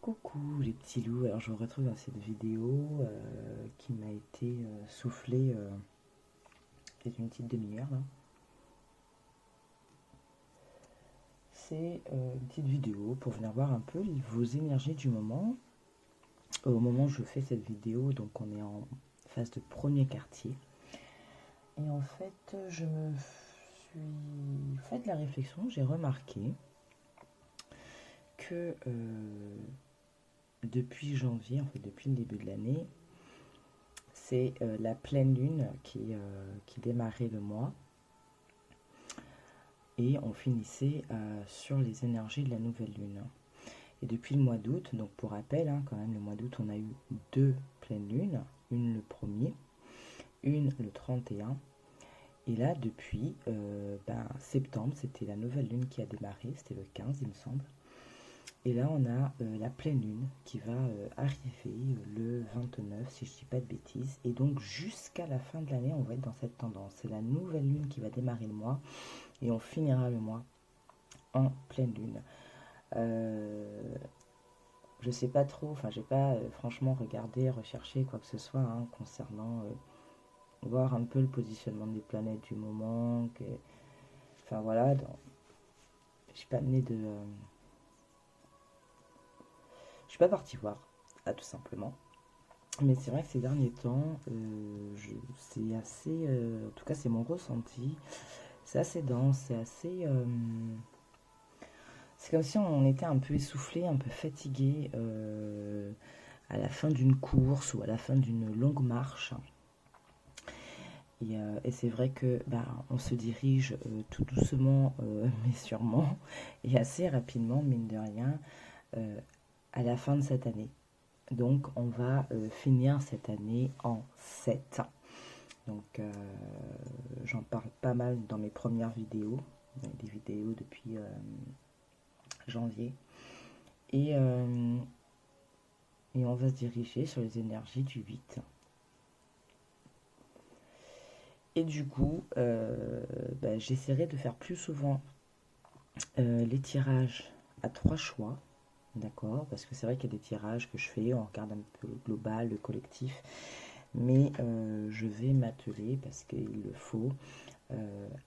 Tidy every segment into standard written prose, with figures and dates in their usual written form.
Coucou les petits loups, alors je vous retrouve dans cette vidéo qui m'a été soufflée il y a une petite demi-heure là. C'est une petite vidéo pour venir voir un peu vos énergies du moment. Au moment où je fais cette vidéo, donc on est en phase de premier quartier. Et en fait, je me suis fait la réflexion, j'ai remarqué que depuis janvier, en fait depuis le début de l'année, c'est la pleine lune qui démarrait le mois et on finissait sur les énergies de la nouvelle lune. Et depuis le mois d'août, donc pour rappel, hein, quand même, le mois d'août, on a eu deux pleines lunes, une le 1er, une le 31. Et là, depuis septembre, c'était la nouvelle lune qui a démarré, c'était le 15, il me semble. Et là, on a la pleine lune qui va arriver le 29, si je ne dis pas de bêtises. Et donc, jusqu'à la fin de l'année, on va être dans cette tendance. C'est la nouvelle lune qui va démarrer le mois et on finira le mois en pleine lune. Je sais pas trop, enfin, j'ai pas franchement regardé, recherché quoi que ce soit concernant voir un peu le positionnement des planètes du moment. Enfin, voilà, je suis pas amené de. Je suis pas partie voir, tout simplement. Mais c'est vrai que ces derniers temps, c'est assez, en tout cas c'est mon ressenti, c'est assez dense, c'est assez, c'est comme si on était un peu essoufflé, un peu fatigué à la fin d'une course ou à la fin d'une longue marche. Et c'est vrai que on se dirige tout doucement mais sûrement et assez rapidement, mine de rien, à la fin de cette année. Donc on va finir cette année en 7. Donc j'en parle pas mal dans mes premières vidéos, des vidéos depuis janvier. Et on va se diriger sur les énergies du 8. Et du coup, j'essaierai de faire plus souvent les tirages à 3 choix. D'accord, parce que c'est vrai qu'il y a des tirages que je fais, on regarde un peu le global, le collectif, mais je vais m'atteler, parce qu'il le faut,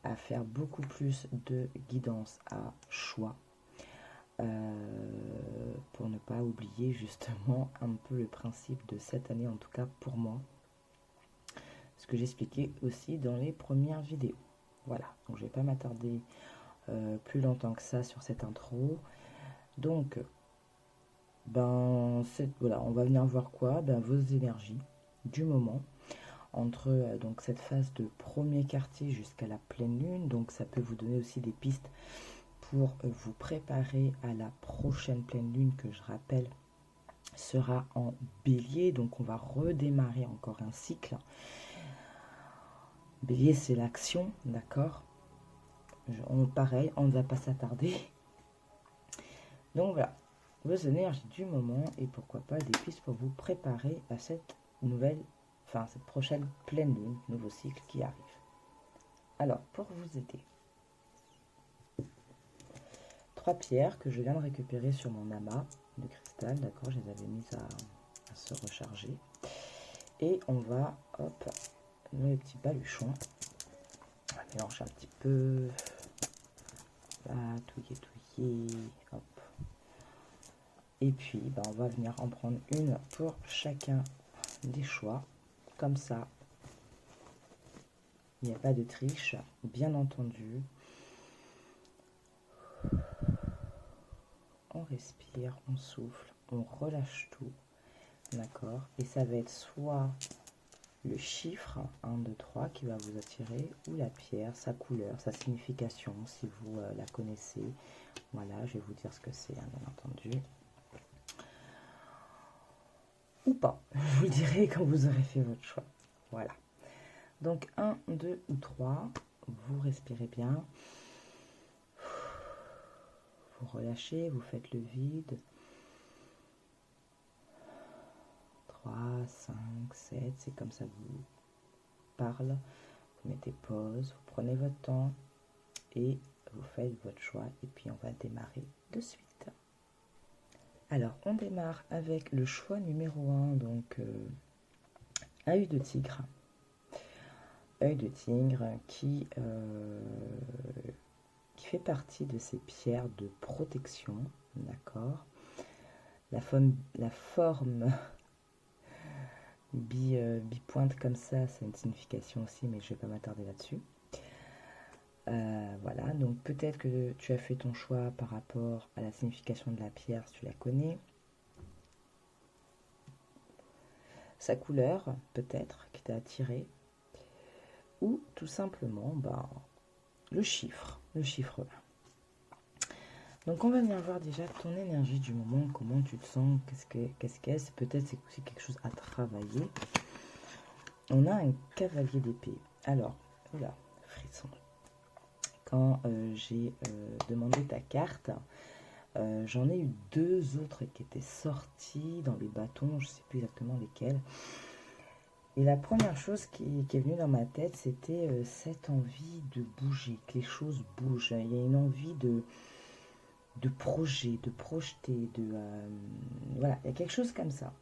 à faire beaucoup plus de guidance à choix, pour ne pas oublier justement un peu le principe de cette année, en tout cas pour moi, ce que j'expliquais aussi dans les premières vidéos. Voilà, donc je ne vais pas m'attarder plus longtemps que ça sur cette intro. Donc, voilà, on va venir voir quoi? Vos énergies du moment entre donc cette phase de premier quartier jusqu'à la pleine lune. Donc ça peut vous donner aussi des pistes pour vous préparer à la prochaine pleine lune que je rappelle sera en bélier. Donc on va redémarrer encore un cycle. Bélier, c'est l'action, d'accord? Pareil, on ne va pas s'attarder. Donc voilà, vos énergies du moment et pourquoi pas des pistes pour vous préparer à cette cette prochaine pleine lune, nouveau cycle qui arrive. Alors, pour vous aider, 3 pierres que je viens de récupérer sur mon amas de cristal, d'accord, je les avais mises à se recharger. Et on va, hop, les petits baluchons, on va mélanger un petit peu, là, touiller, hop. Et puis, on va venir en prendre une pour chacun des choix, comme ça, il n'y a pas de triche, bien entendu. On respire, on souffle, on relâche tout, d'accord? Et ça va être soit le chiffre 1, 2, 3 qui va vous attirer, ou la pierre, sa couleur, sa signification, si vous la connaissez. Voilà, je vais vous dire ce que c'est, bien entendu. Ou pas, je vous le dirai quand vous aurez fait votre choix. Voilà. Donc 1, 2 ou 3, vous respirez bien. Vous relâchez, vous faites le vide. 3, 5, 7, c'est comme ça que vous parle. Vous mettez pause, vous prenez votre temps et vous faites votre choix. Et puis on va démarrer de suite. Alors, on démarre avec le choix numéro 1, donc œil de tigre. Œil de tigre qui fait partie de ces pierres de protection, d'accord. La forme bipointe comme ça a une signification aussi, mais je ne vais pas m'attarder là-dessus. Voilà, donc peut-être que tu as fait ton choix par rapport à la signification de la pierre, si tu la connais. Sa couleur, peut-être, qui t'a attiré. Ou tout simplement, le chiffre 1. Donc on va venir voir déjà ton énergie du moment, comment tu te sens, qu'est-ce qu'est, peut-être c'est aussi quelque chose à travailler. On a un cavalier d'épée. Alors, oula, frisson. Quand j'ai demandé ta carte, j'en ai eu 2 autres qui étaient sortis dans les bâtons, je ne sais plus exactement lesquels. Et la première chose qui est venue dans ma tête, c'était cette envie de bouger, que les choses bougent. Il y a une envie de projet, de projeter, voilà, il y a quelque chose comme ça.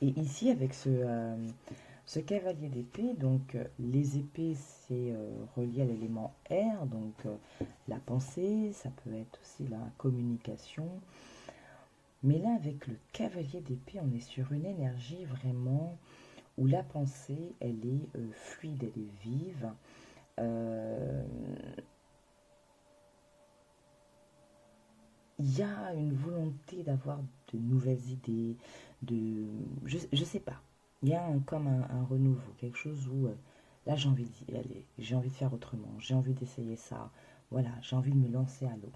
Et ici, avec ce cavalier d'épée, donc les épées, c'est relié à l'élément air, donc la pensée, ça peut être aussi la communication. Mais là, avec le cavalier d'épée, on est sur une énergie vraiment où la pensée, elle est fluide, elle est vive. Il y a une volonté d'avoir de nouvelles idées, je sais pas. Il y a comme un renouveau, quelque chose où là j'ai envie d'y aller, j'ai envie de faire autrement, j'ai envie d'essayer ça, voilà, j'ai envie de me lancer à l'eau.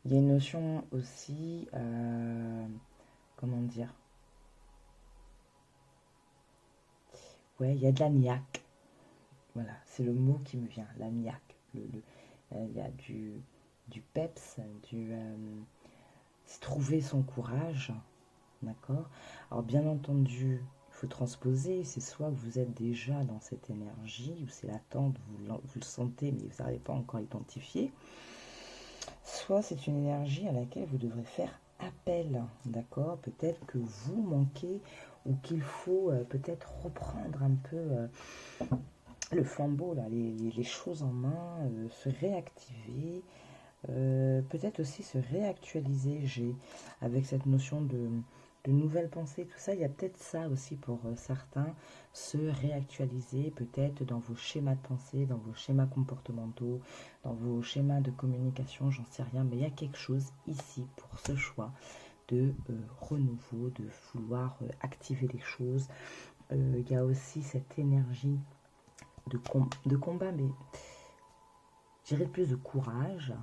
Il y a une notion aussi, comment dire, ouais, il y a de la niaque, voilà, c'est le mot qui me vient, la niaque. Il y a du peps, c'est trouver son courage, d'accord. Alors bien entendu, il faut transposer, c'est soit vous êtes déjà dans cette énergie, ou c'est l'attente, vous le sentez, mais vous n'arrivez pas encore à identifier, soit c'est une énergie à laquelle vous devrez faire appel, d'accord. Peut-être que vous manquez, ou qu'il faut peut-être reprendre un peu le flambeau, là, les choses en main, se réactiver, peut-être aussi se réactualiser, avec cette notion de nouvelles pensées, tout ça, il y a peut-être ça aussi pour certains, se réactualiser peut-être dans vos schémas de pensée, dans vos schémas comportementaux, dans vos schémas de communication, j'en sais rien, mais il y a quelque chose ici pour ce choix de renouveau, de vouloir activer les choses. Il y a aussi cette énergie de combat, mais je dirais plus de courage,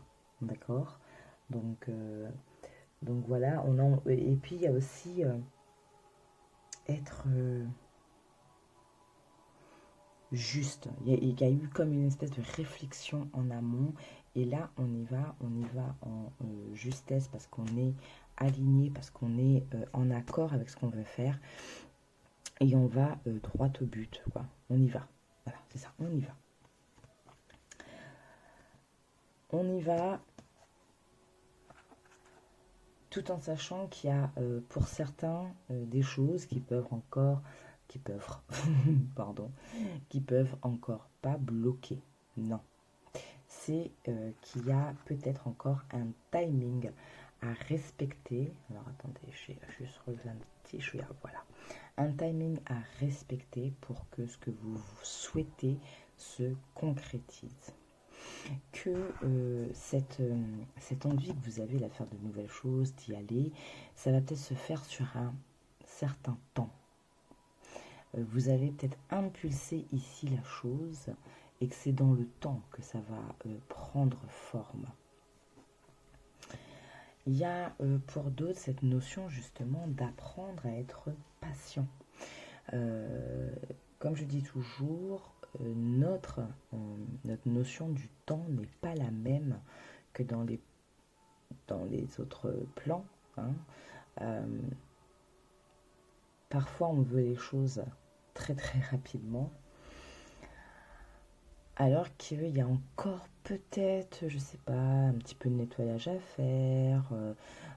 d'accord. Donc voilà, et puis il y a aussi être juste. Il y a eu comme une espèce de réflexion en amont, et là on y va en justesse, parce qu'on est aligné, parce qu'on est en accord avec ce qu'on veut faire, et on va droit au but, quoi. On y va. Voilà, c'est ça, on y va. On y va, tout en sachant qu'il y a pour certains des choses qui peuvent pardon, qui peuvent encore pas bloquer. Non, c'est qu'il y a peut-être encore un timing à respecter. Alors attendez, je vais juste relever un petit chouïa, voilà. Un timing à respecter pour que ce que vous souhaitez se concrétise. Que cette envie que vous avez de faire de nouvelles choses, d'y aller, ça va peut-être se faire sur un certain temps. Vous avez peut-être impulsé ici la chose, et que c'est dans le temps que ça va prendre forme. Il y a pour d'autres cette notion justement d'apprendre à être patient. Comme je dis toujours, notre notion du temps n'est pas la même que dans les autres plans, hein. Parfois on veut les choses très très rapidement, alors qu'il y a encore peut-être, je sais pas, un petit peu de nettoyage à faire,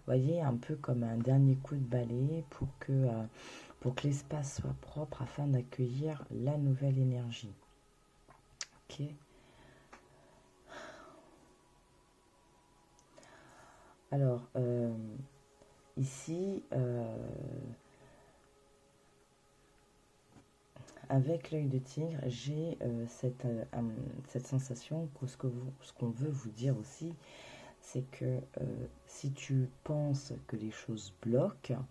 voyez, un peu comme un dernier coup de balai pour que l'espace soit propre afin d'accueillir la nouvelle énergie. Ok. Alors, ici, avec l'œil de tigre, j'ai cette sensation que ce qu'on veut vous dire aussi, c'est que si tu penses que les choses bloquent,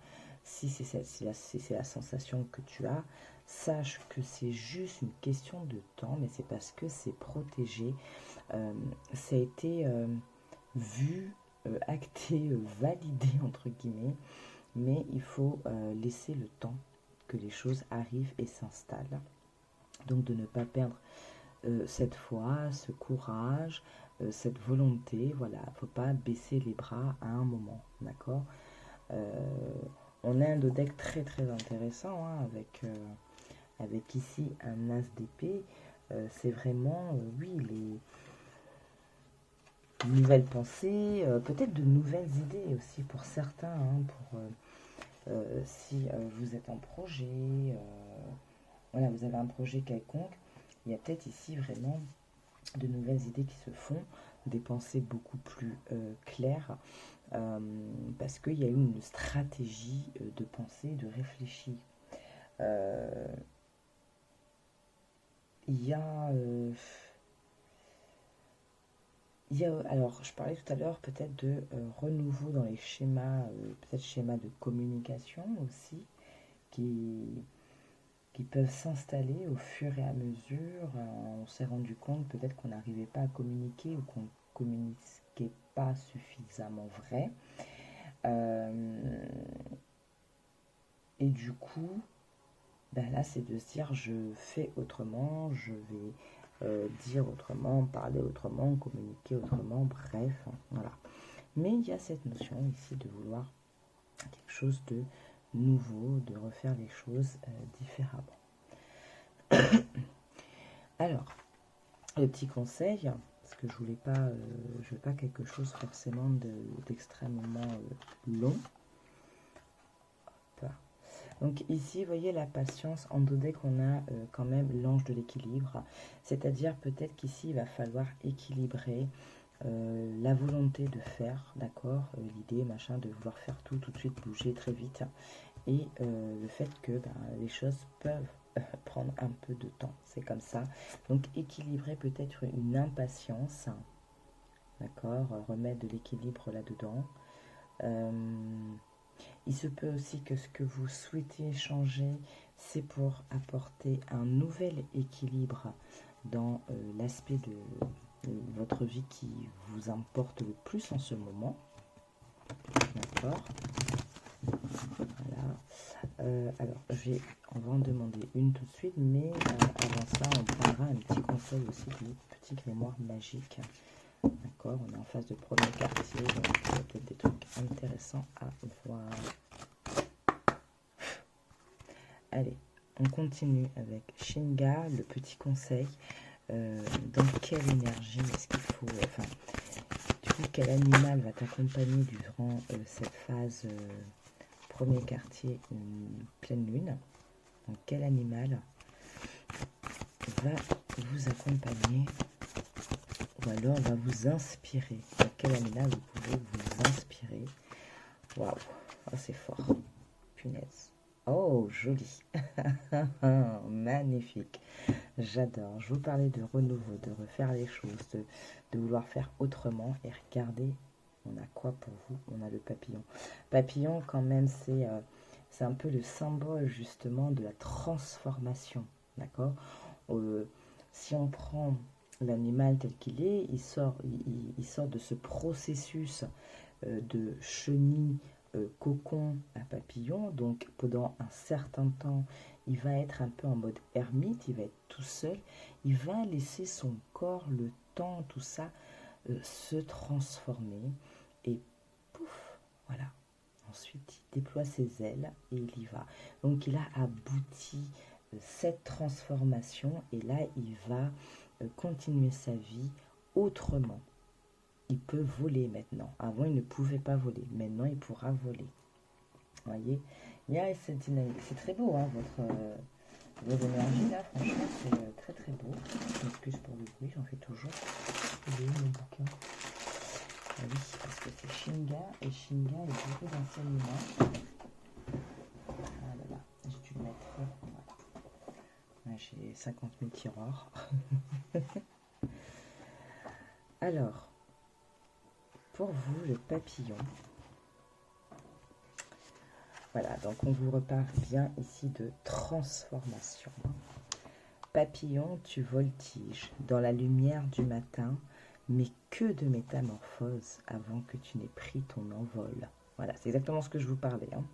si c'est la sensation que tu as, sache que c'est juste une question de temps, mais c'est parce que c'est protégé. Ça a été vu, acté, validé, entre guillemets, mais il faut laisser le temps que les choses arrivent et s'installent. Donc de ne pas perdre cette foi, ce courage, cette volonté, voilà, il ne faut pas baisser les bras à un moment, d'accord. On a un deck très très intéressant, hein, avec ici un as d'épée. C'est vraiment, oui, les nouvelles pensées, peut-être de nouvelles idées aussi pour certains, hein, si vous êtes en projet, voilà, vous avez un projet quelconque, il y a peut-être ici vraiment de nouvelles idées qui se font, des pensées beaucoup plus claires, parce qu'il y a eu une stratégie de pensée, de réfléchir. Il y a... alors, je parlais tout à l'heure peut-être de renouveau dans les schémas, peut-être schémas de communication aussi, qui peuvent s'installer au fur et à mesure. On s'est rendu compte peut-être qu'on n'arrivait pas à communiquer ou qu'on ne communiquait pas suffisamment vrai. Et du coup, ben là, c'est de se dire je fais autrement, je vais dire autrement, parler autrement, communiquer autrement, bref, voilà. Mais il y a cette notion ici de vouloir quelque chose de nouveau, de refaire les choses différemment. Alors, le petit conseil, parce que je voulais pas, je veux pas quelque chose forcément d'extrêmement long. Hop. Donc ici, vous voyez la patience, en dos deck, on a quand même l'ange de l'équilibre, c'est-à-dire peut-être qu'ici, il va falloir équilibrer la volonté de faire, d'accord, l'idée, machin, de vouloir faire tout de suite, bouger très vite, et le fait que les choses peuvent prendre un peu de temps, c'est comme ça. Donc équilibrer peut-être une impatience, d'accord, remettre de l'équilibre là-dedans. Il se peut aussi que ce que vous souhaitez changer, c'est pour apporter un nouvel équilibre dans l'aspect de votre vie qui vous importe le plus en ce moment. D'accord. Voilà. Alors, on va en demander une tout de suite, mais avant ça, on prendra un petit conseil aussi du petit grimoire magique. D'accord, on est en phase de premier quartier, donc il y a peut-être des trucs intéressants à voir. Allez, on continue avec Shinga, le petit conseil. Dans quelle énergie est-ce qu'il faut... Enfin, du coup, quel animal va t'accompagner durant cette phase premier quartier pleine lune? Donc, quel animal va vous accompagner ou alors va vous inspirer? Donc, quel animal vous pouvez vous inspirer? Waouh, oh, c'est fort. Punaise. Oh, joli. Magnifique. J'adore. Je vous parlais de renouveau, de refaire les choses, de vouloir faire autrement. Et regardez, on a quoi pour vous? On a le papillon. Papillon, quand même, c'est un peu le symbole justement de la transformation. D'accord. Si on prend l'animal tel qu'il est, il sort de ce processus de chenille, cocon à papillon. Donc pendant un certain temps, il va être un peu en mode ermite, il va être tout seul, il va laisser son corps, le temps, tout ça, se transformer. Et pouf, voilà. Ensuite, il déploie ses ailes et il y va. Donc il a abouti cette transformation et là, il va continuer sa vie autrement. il peut voler maintenant. Avant, il ne pouvait pas voler. Maintenant, il pourra voler. Vous voyez, il y a cette dynamique. C'est très beau, hein, vos énergies, là. Franchement, c'est très, très beau. Je m'excuse pour le bruit, j'en fais toujours. Il est où mon bouquin? Ah oui, parce que c'est Shinga, et Shinga est beaucoup d'enseignements. Ah là là, j'ai dû le mettre. Voilà. Ouais, j'ai 50 000 tiroirs. Alors, pour vous, le papillon. Voilà, donc on vous reparle bien ici de transformation. Papillon, tu voltiges dans la lumière du matin, mais que de métamorphose avant que tu n'aies pris ton envol. Voilà, c'est exactement ce que je vous parlais. Hein.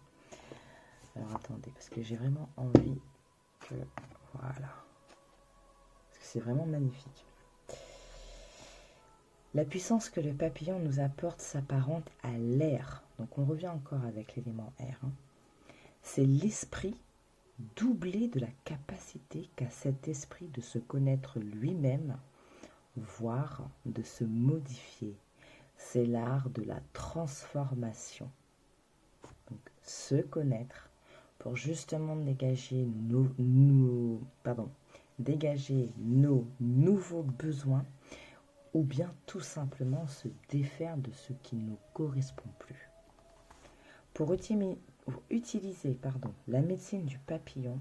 Alors attendez, parce que j'ai vraiment envie que... Voilà. Parce que c'est vraiment magnifique. La puissance que le papillon nous apporte s'apparente à l'air. Donc on revient encore avec l'élément air. Hein. C'est l'esprit doublé de la capacité qu'a cet esprit de se connaître lui-même, voire de se modifier. C'est l'art de la transformation. Donc, se connaître pour justement dégager dégager nos nouveaux besoins ou bien tout simplement se défaire de ce qui ne nous correspond plus. Pour utiliser la médecine du papillon,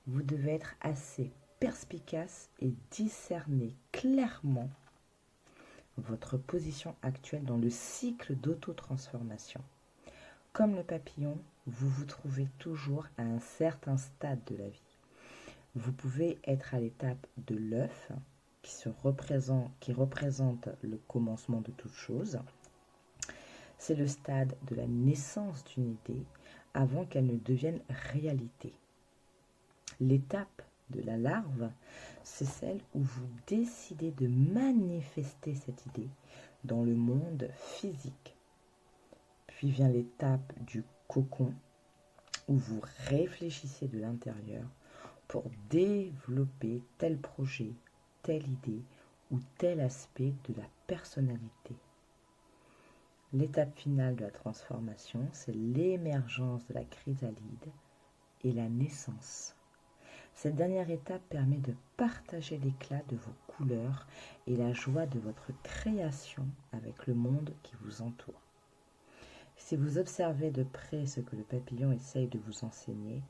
vous devez être assez perspicace et discerner clairement votre position actuelle dans le cycle d'auto-transformation. Comme le papillon, vous vous trouvez toujours à un certain stade de la vie. Vous pouvez être à l'étape de l'œuf, qui représente le commencement de toute chose. C'est le stade de la naissance d'une idée avant qu'elle ne devienne réalité. L'étape de la larve, c'est celle où vous décidez de manifester cette idée dans le monde physique. Puis vient l'étape du cocon, où vous réfléchissez de l'intérieur pour développer tel projet, telle idée ou tel aspect de la personnalité. L'étape finale de la transformation, c'est l'émergence de la chrysalide et la naissance. Cette dernière étape permet de partager l'éclat de vos couleurs et la joie de votre création avec le monde qui vous entoure. Si vous observez de près ce que le papillon essaye de vous enseigner,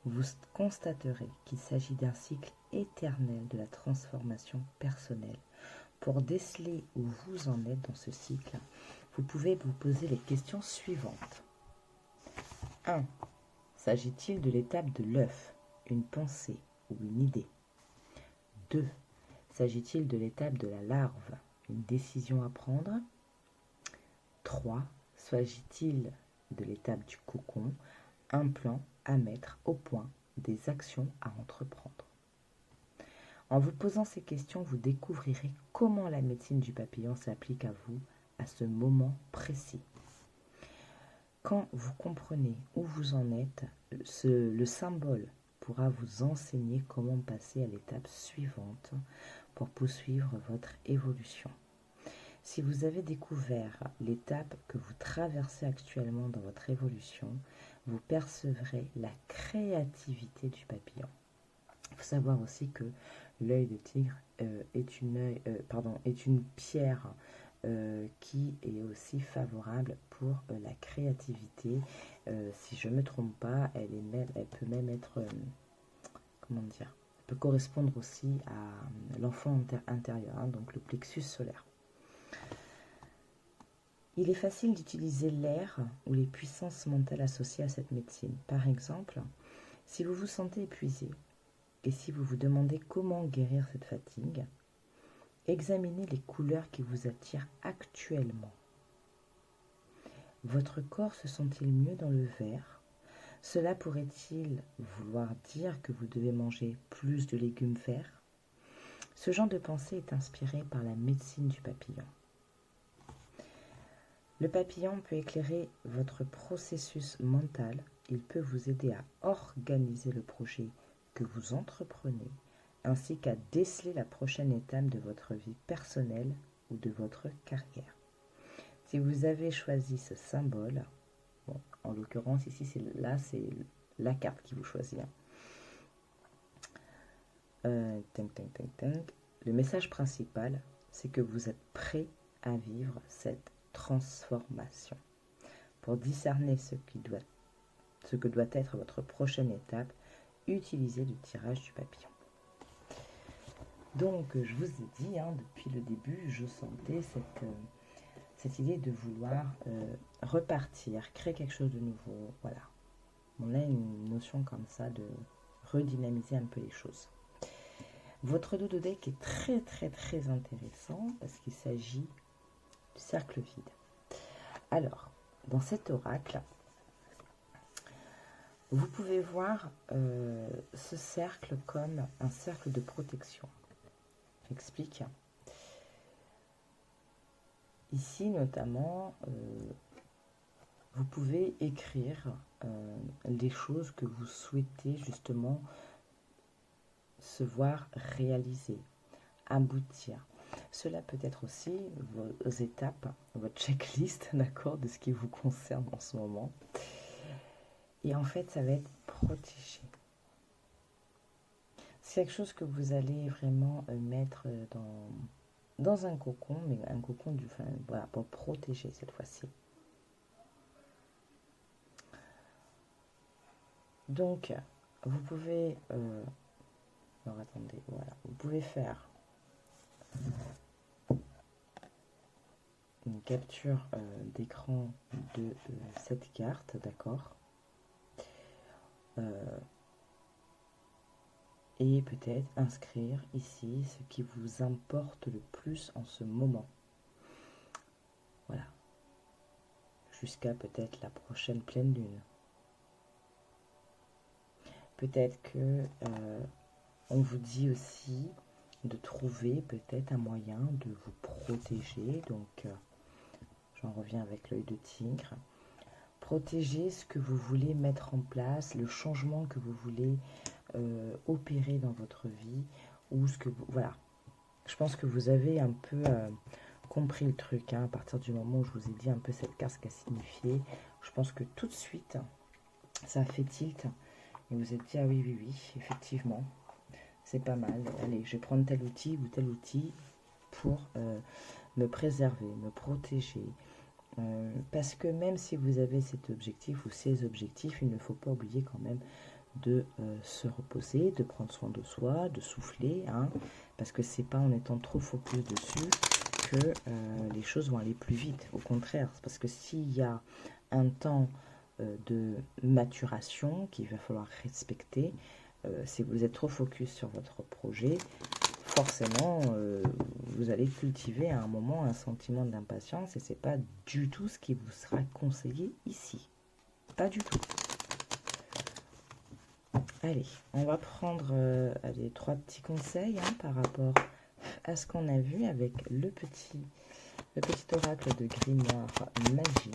vous constaterez qu'il s'agit d'un cycle éternel de la transformation personnelle. Pour déceler où vous en êtes dans ce cycle, vous pouvez vous poser les questions suivantes. 1. S'agit-il de l'étape de l'œuf, une pensée ou une idée? 2. S'agit-il de l'étape de la larve, une décision à prendre? 3. S'agit-il de l'étape du cocon, un plan à mettre au point, des actions à entreprendre? En vous posant ces questions, vous découvrirez comment la médecine du papillon s'applique à vous à ce moment précis. Quand vous comprenez où vous en êtes, le symbole pourra vous enseigner comment passer à l'étape suivante pour poursuivre votre évolution. Si vous avez découvert l'étape que vous traversez actuellement dans votre évolution, vous percevrez la créativité du papillon. Il faut savoir aussi que l'œil de tigre est une pierre qui est aussi favorable pour la créativité. Si je ne me trompe pas, elle peut même être, elle peut correspondre aussi à l'enfant intérieur, hein, donc le plexus solaire. Il est facile d'utiliser l'air ou les puissances mentales associées à cette médecine. Par exemple, si vous vous sentez épuisé et si vous vous demandez comment guérir cette fatigue, examinez les couleurs qui vous attirent actuellement. Votre corps se sent-il mieux dans le vert? Cela pourrait-il vouloir dire que vous devez manger plus de légumes verts? Ce genre de pensée est inspiré par la médecine du papillon. Le papillon peut éclairer votre processus mental. Il peut vous aider à organiser le projet que vous entreprenez, ainsi qu'à déceler la prochaine étape de votre vie personnelle ou de votre carrière. Si vous avez choisi ce symbole, bon, en l'occurrence ici, c'est la carte qui vous choisit. Le message principal, c'est que vous êtes prêt à vivre cette transformation. Pour discerner ce que doit être votre prochaine étape, utilisez le tirage du papillon. Donc, je vous ai dit, depuis le début, je sentais cette idée de vouloir repartir, créer quelque chose de nouveau. Voilà. On a une notion comme ça de redynamiser un peu les choses. Votre dos de deck est très très très intéressant parce qu'il s'agit du cercle vide. Alors, dans cet oracle, vous pouvez voir ce cercle comme un cercle de protection. J'explique. Ici, notamment, vous pouvez écrire les choses que vous souhaitez justement se voir réaliser, aboutir. Cela peut être aussi vos étapes, votre checklist, d'accord, de ce qui vous concerne en ce moment. Et en fait, ça va être protégé. C'est quelque chose que vous allez vraiment mettre dans un cocon, mais un cocon voilà, pour protéger cette fois-ci. Donc, vous pouvez... alors, attendez, voilà. Vous pouvez faire une capture d'écran de cette carte, d'accord, et peut-être inscrire ici ce qui vous importe le plus en ce moment. Voilà. Jusqu'à peut-être la prochaine pleine lune. Peut-être que on vous dit aussi de trouver peut-être un moyen de vous protéger. Donc, j'en reviens avec l'œil de tigre. Protéger ce que vous voulez mettre en place, le changement que vous voulez opérer dans votre vie, ou ce que vous... Voilà. Je pense que vous avez un peu compris le truc, à partir du moment où je vous ai dit un peu cette carte, ce qu'elle signifiait. Je pense que tout de suite, ça a fait tilt. Et vous êtes dit, ah oui, effectivement, c'est pas mal. Allez, je vais prendre tel outil pour me préserver, me protéger. Parce que même si vous avez cet objectif ou ces objectifs, il ne faut pas oublier quand même de se reposer, de prendre soin de soi, de souffler, parce que c'est pas en étant trop focus dessus que les choses vont aller plus vite. Au contraire, parce que s'il y a un temps de maturation qu'il va falloir respecter, si vous êtes trop focus sur votre projet, forcément vous allez cultiver à un moment un sentiment d'impatience et c'est pas du tout ce qui vous sera conseillé ici. Pas du tout. Allez, on va prendre trois petits conseils par rapport à ce qu'on a vu avec le petit oracle de grimoire magie.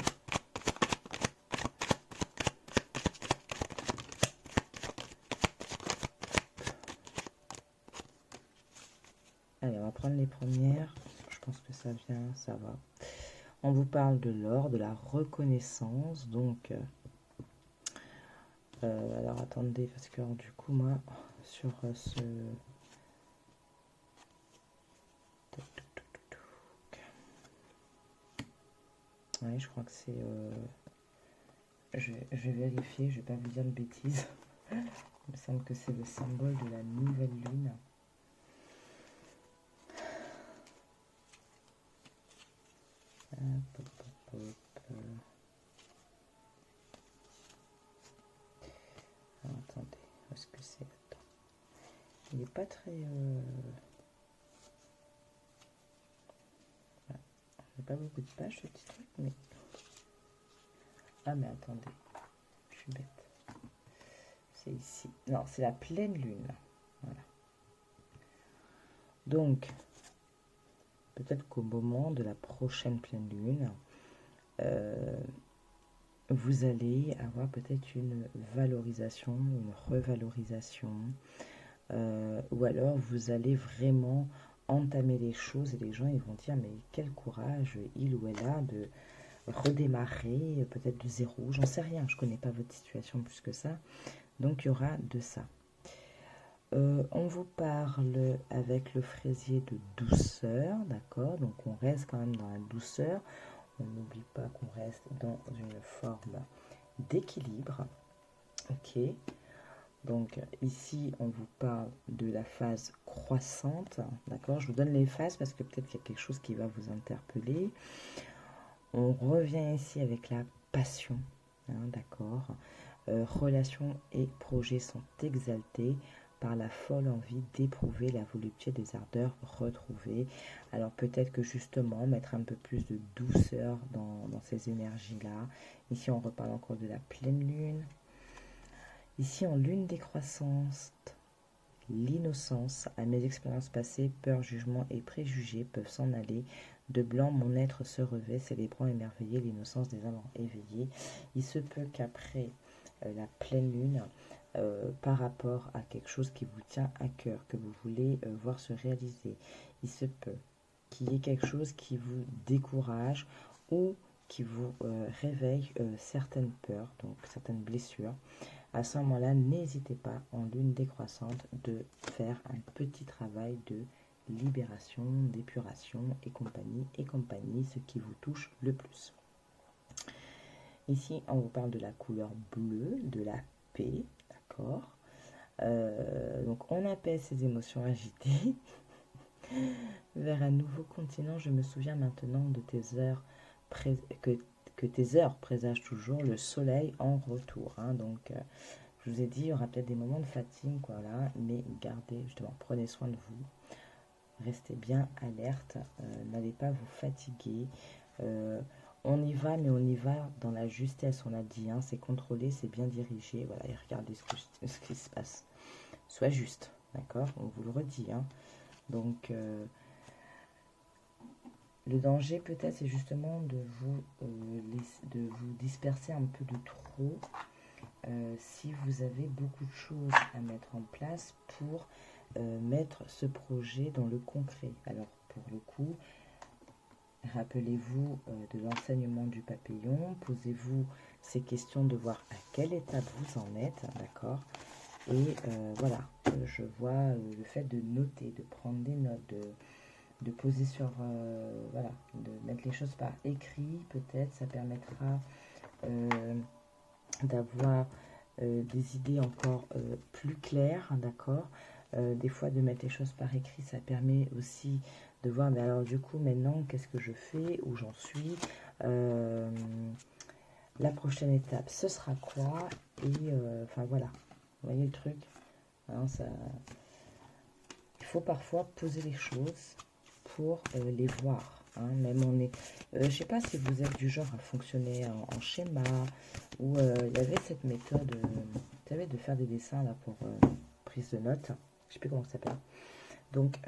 Allez, on va prendre les premières. Je pense que ça vient, ça va. On vous parle de l'or, de la reconnaissance. Donc, alors attendez, parce que alors, du coup, moi, sur ce... Oui, je crois que c'est... je vais vérifier, je vais pas vous dire de bêtises. Il me semble que c'est le symbole de la nouvelle lune. Alors, attendez, où est-ce que c'est? Il n'est pas très... Il n'y a pas beaucoup de pages, ce petit truc, mais... Ah, mais attendez, je suis bête. C'est ici. Non, c'est la pleine lune. Voilà. Donc, peut-être qu'au moment de la prochaine pleine lune, vous allez avoir peut-être une valorisation, une revalorisation, ou alors vous allez vraiment entamer les choses et les gens ils vont dire mais quel courage il ou elle a de redémarrer peut-être de zéro, j'en sais rien, je connais pas votre situation plus que ça, donc il y aura de ça. On vous parle avec le fraisier de douceur, d'accord, donc on reste quand même dans la douceur, on n'oublie pas qu'on reste dans une forme d'équilibre, ok. Donc ici, on vous parle de la phase croissante, d'accord? Je vous donne les phases parce que peut-être qu'il y a quelque chose qui va vous interpeller. On revient ici avec la passion, hein, d'accord? Relations et projets sont exaltés par la folle envie d'éprouver la volupté des ardeurs retrouvées. Alors peut-être que justement, mettre un peu plus de douceur dans ces énergies-là. Ici, on reparle encore de la pleine lune. Ici, en lune décroissante, l'innocence, à mes expériences passées, peur, jugement et préjugés peuvent s'en aller. De blanc, mon être se revêt, célébrant émerveillé l'innocence des âmes éveillées. Il se peut qu'après la pleine lune, par rapport à quelque chose qui vous tient à cœur, que vous voulez voir se réaliser, il se peut qu'il y ait quelque chose qui vous décourage ou qui vous réveille certaines peurs, donc certaines blessures. À ce moment-là, n'hésitez pas, en lune décroissante, de faire un petit travail de libération, d'épuration et compagnie, ce qui vous touche le plus. Ici, on vous parle de la couleur bleue, de la paix, d'accord. Donc, on appelle ces émotions agitées vers un nouveau continent. Je me souviens maintenant de tes heures que tes heures présagent toujours le soleil en retour. Hein. Donc, je vous ai dit, il y aura peut-être des moments de fatigue, voilà, mais gardez, justement, prenez soin de vous. Restez bien alerte, n'allez pas vous fatiguer. On y va, mais on y va dans la justesse, on a dit. Hein, c'est contrôlé, c'est bien dirigé. Voilà, et regardez ce qui se passe. Sois juste, d'accord? On vous le redit. Hein. Donc, le danger, peut-être, c'est justement de vous disperser un peu de trop si vous avez beaucoup de choses à mettre en place pour mettre ce projet dans le concret. Alors, pour le coup, rappelez-vous de l'enseignement du papillon, posez-vous ces questions de voir à quelle étape vous en êtes, d'accord? Et voilà, je vois le fait de noter, de prendre des notes, de poser sur, voilà, de mettre les choses par écrit, peut-être, ça permettra d'avoir des idées encore plus claires, d'accord? Des fois, de mettre les choses par écrit, ça permet aussi de voir, mais alors du coup, maintenant, qu'est-ce que je fais, où j'en suis, la prochaine étape, ce sera quoi? Et enfin voilà, vous voyez le truc, hein, ça... Il faut parfois poser les choses pour les voir. Hein, même on est, je sais pas si vous êtes du genre à fonctionner en schéma, ou il y avait cette méthode, vous savez, de faire des dessins là pour prise de notes. Je sais plus comment ça s'appelle. Donc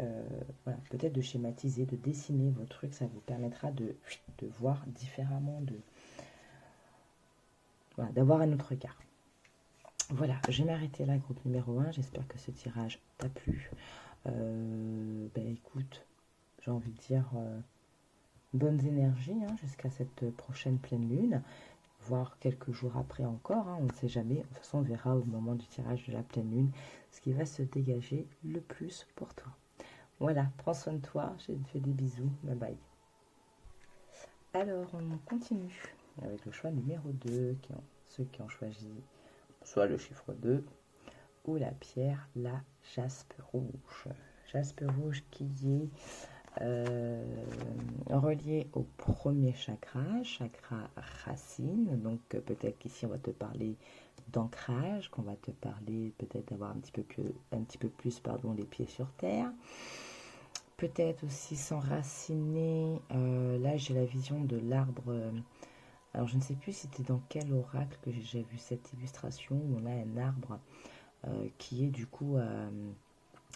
voilà, peut-être de schématiser, de dessiner vos trucs, ça vous permettra de voir différemment, voilà, d'avoir un autre regard. Voilà, je vais m'arrêter là, groupe numéro 1. J'espère que ce tirage t'a plu. Ben écoute, j'ai envie de dire bonnes énergies hein, jusqu'à cette prochaine pleine lune, voire quelques jours après encore, hein, on ne sait jamais. De toute façon, on verra au moment du tirage de la pleine lune ce qui va se dégager le plus pour toi. Voilà, prends soin de toi, je te fais des bisous, bye bye. Alors, on continue avec le choix numéro 2, ceux qui ont choisi soit le chiffre 2 ou la pierre, la jaspe rouge. Jaspe rouge qui est relié au premier chakra, chakra racine. Donc peut-être qu'ici on va te parler d'ancrage, qu'on va te parler peut-être d'avoir un petit peu plus les pieds sur terre. Peut-être aussi s'enraciner. Là j'ai la vision de l'arbre. Alors je ne sais plus si c'était dans quel oracle que j'ai vu cette illustration où on a un arbre qui est du coup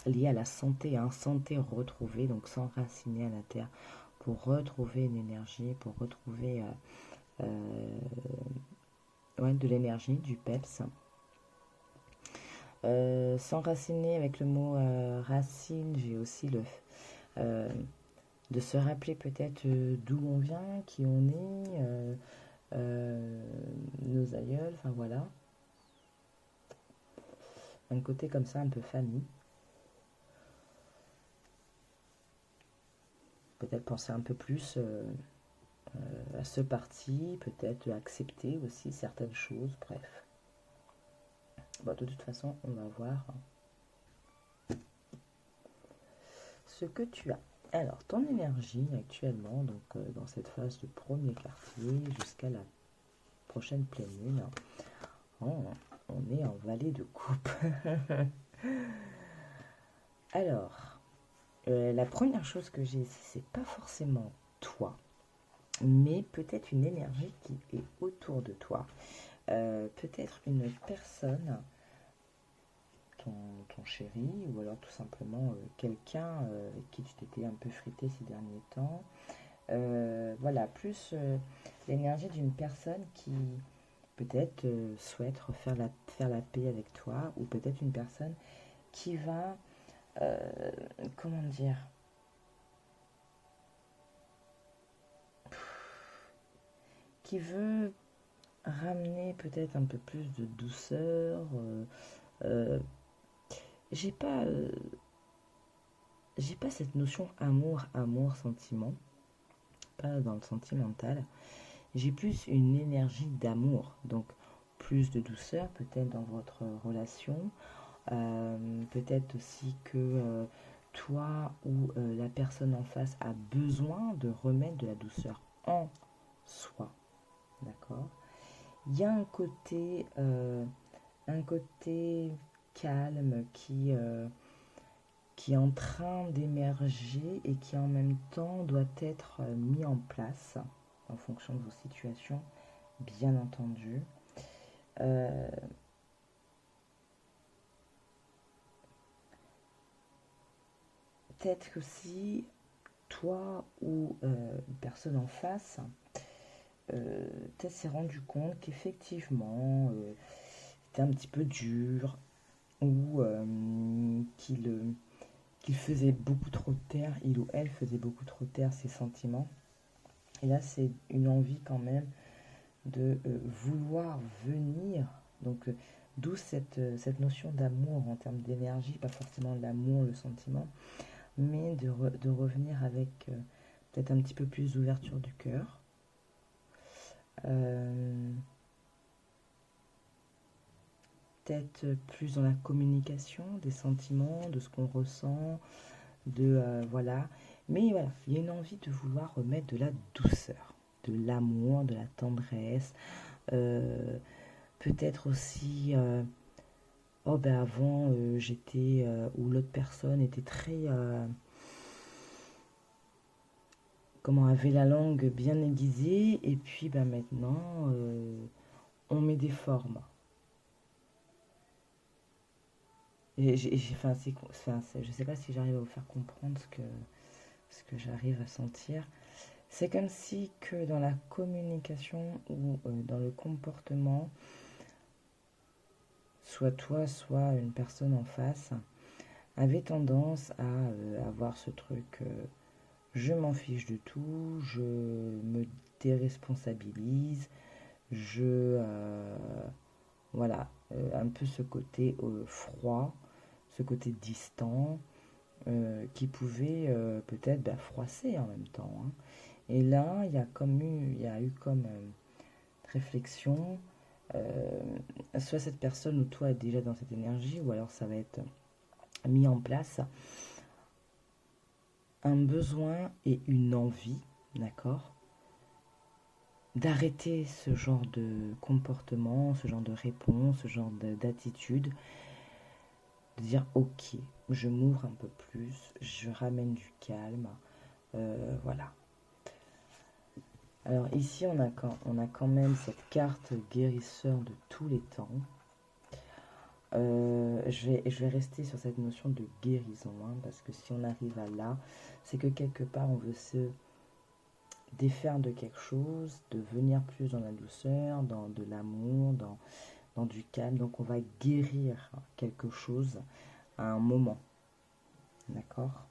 lié à la santé, hein, santé retrouvée, donc s'enraciner à la terre pour retrouver une énergie, pour retrouver de l'énergie, du peps. S'enraciner avec le mot racine, j'ai aussi euh, de se rappeler peut-être d'où on vient, qui on est, nos aïeuls, enfin voilà. Un côté comme ça, un peu famille. Peut-être penser un peu plus à ce parti, peut-être accepter aussi certaines choses, bref. Bon, de toute façon, on va voir ce que tu as. Alors, ton énergie actuellement, donc dans cette phase de premier quartier jusqu'à la prochaine pleine lune, oh, on est en vallée de coupe. Alors, la première chose que j'ai ici, c'est pas forcément toi, mais peut-être une énergie qui est autour de toi. Peut-être une personne, ton chéri, ou alors tout simplement quelqu'un avec qui tu t'étais un peu frité ces derniers temps. Voilà, plus l'énergie d'une personne qui peut-être souhaite faire la paix avec toi, ou peut-être une personne qui va, comment dire, qui veut ramener peut-être un peu plus de douceur. Euh, j'ai pas, euh, j'ai pas cette notion amour, sentiment, pas dans le sentimental. J'ai plus une énergie d'amour, donc plus de douceur peut-être dans votre relation. Peut-être aussi que toi ou la personne en face a besoin de remettre de la douceur en soi. D'accord. Il y a un côté calme qui est en train d'émerger et qui en même temps doit être mis en place en fonction de vos situations, bien entendu. Euh, Peut-être aussi toi ou une personne en face peut-être s'est rendu compte qu'effectivement c'était un petit peu dur ou qu'il faisait beaucoup trop taire, il ou elle faisait beaucoup trop taire ses sentiments. Et là, c'est une envie quand même de vouloir venir. Donc, d'où cette notion d'amour en termes d'énergie, pas forcément l'amour, le sentiment, mais de revenir avec peut-être un petit peu plus d'ouverture du cœur. Euh, Peut-être plus dans la communication des sentiments, de ce qu'on ressent, voilà. Mais voilà, il y a une envie de vouloir remettre de la douceur, de l'amour, de la tendresse. Euh, Peut-être aussi, oh ben avant j'étais, ou l'autre personne était très, comment, avait la langue bien aiguisée, et puis ben maintenant on met des formes. Enfin, je sais pas si j'arrive à vous faire comprendre ce que j'arrive à sentir. C'est comme si que dans la communication ou dans le comportement, soit toi, soit une personne en face, avait tendance à avoir ce truc, je m'en fiche de tout, je me déresponsabilise, voilà, un peu ce côté froid, ce côté distant, qui pouvait peut-être froisser en même temps, hein. Et là, il y a eu comme réflexion, euh, soit cette personne ou toi est déjà dans cette énergie, ou alors ça va être mis en place un besoin et une envie, d'accord, d'arrêter ce genre de comportement, ce genre de réponse, ce genre d'attitude, de dire ok, je m'ouvre un peu plus, je ramène du calme, voilà. Alors ici, on a quand même cette carte guérisseur de tous les temps. Je vais rester sur cette notion de guérison, hein, parce que si on arrive à là, c'est que quelque part, on veut se défaire de quelque chose, de venir plus dans la douceur, dans de l'amour, dans du calme. Donc on va guérir quelque chose à un moment. D'accord.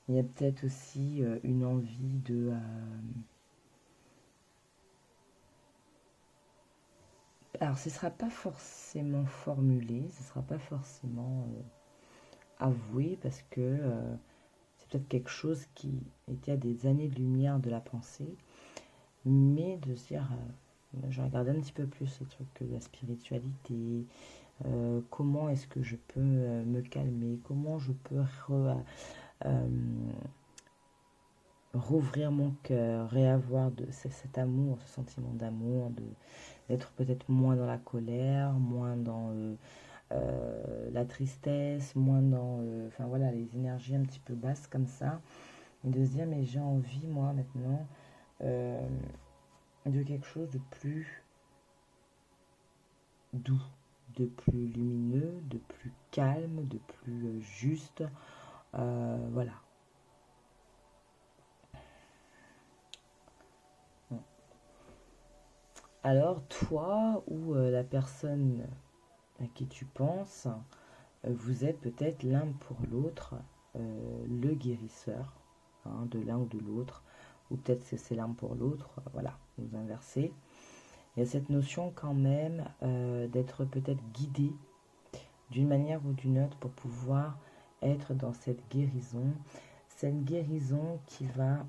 Il y a peut-être aussi une envie de... alors, ce ne sera pas forcément formulé, ce ne sera pas forcément avoué, parce que c'est peut-être quelque chose qui était à des années-lumière de la pensée, mais de se dire, je regarde un petit peu plus ces trucs que la spiritualité, comment est-ce que je peux me calmer, comment je peux rouvrir mon cœur, réavoir cet amour, ce sentiment d'amour, d'être peut-être moins dans la colère, moins dans la tristesse, moins dans enfin voilà, les énergies un petit peu basses comme ça, et de se dire mais j'ai envie moi maintenant de quelque chose de plus doux, de plus lumineux, de plus calme, de plus juste, voilà. Alors toi ou la personne à qui tu penses, vous êtes peut-être l'un pour l'autre le guérisseur, hein, de l'un ou de l'autre, ou peut-être que c'est l'un pour l'autre, voilà, vous inversez. Il y a cette notion quand même d'être peut-être guidé d'une manière ou d'une autre pour pouvoir être dans cette guérison qui va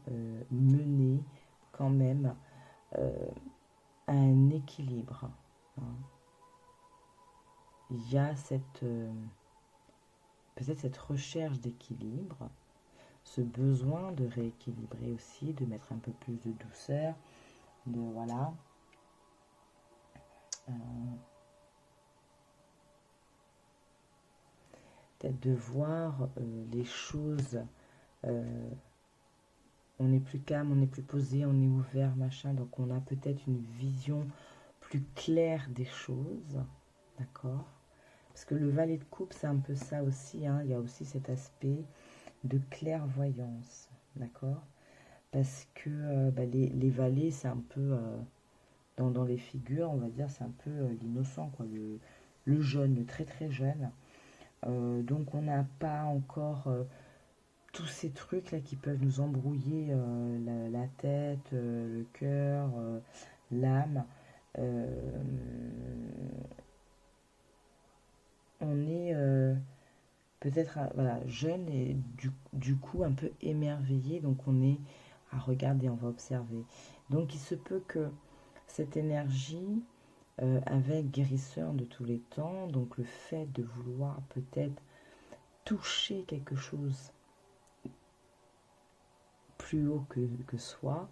mener quand même à un équilibre, hein. Il y a peut-être cette recherche d'équilibre, ce besoin de rééquilibrer aussi, de mettre un peu plus de douceur, de voilà. Peut-être de voir les choses, on est plus calme, on est plus posé, on est ouvert, machin, donc on a peut-être une vision plus claire des choses, d'accord? Parce que le valet de coupe, c'est un peu ça aussi, hein. Il y a aussi cet aspect de clairvoyance, d'accord? Parce que les valets, c'est un peu, dans les figures, on va dire, c'est un peu l'innocent, quoi, le jeune, le très très jeune. Donc on n'a pas encore tous ces trucs-là qui peuvent nous embrouiller la tête, le cœur, l'âme. On est peut-être voilà, jeune et du coup un peu émerveillé, donc on est à regarder, on va observer. Donc il se peut que cette énergie avec guérisseur de tous les temps, donc le fait de vouloir peut-être toucher quelque chose plus haut que soi,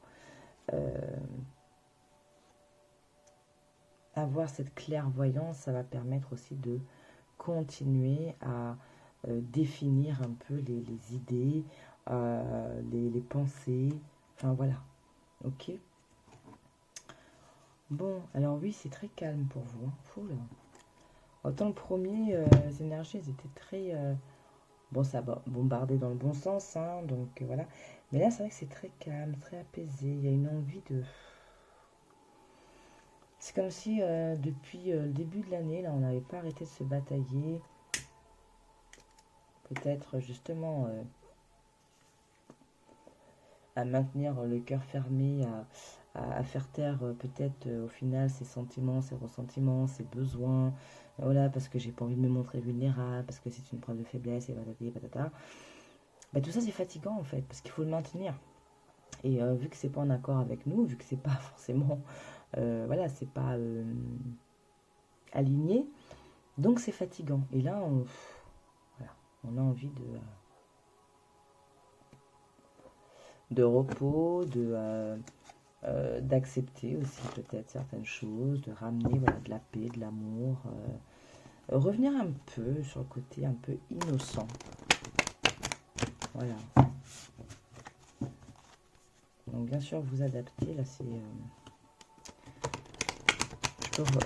avoir cette clairvoyance, ça va permettre aussi de continuer à définir un peu les idées, les pensées, enfin voilà, ok. Bon, alors oui, c'est très calme pour vous, hein. Fou, là. Autant le premier, les énergies, elles étaient très... bon, ça va bombarder dans le bon sens, hein, donc voilà. Mais là, c'est vrai que c'est très calme, très apaisé. Il y a une envie de... C'est comme si depuis le début de l'année, là, on n'avait pas arrêté de se batailler. Peut-être justement à maintenir le cœur fermé, à faire taire peut-être au final ses sentiments, ses ressentiments, ses besoins. Voilà, parce que j'ai pas envie de me montrer vulnérable, parce que c'est une preuve de faiblesse, et patati patata. Bah, tout ça, c'est fatigant en fait, parce qu'il faut le maintenir. Et vu que c'est pas en accord avec nous, vu que c'est pas forcément, voilà, c'est pas aligné, donc c'est fatigant. Et là, voilà, on a envie de repos, d'accepter aussi peut-être certaines choses, de ramener voilà, de la paix, de l'amour, revenir un peu sur le côté un peu innocent. Voilà. Donc bien sûr vous adaptez, là c'est...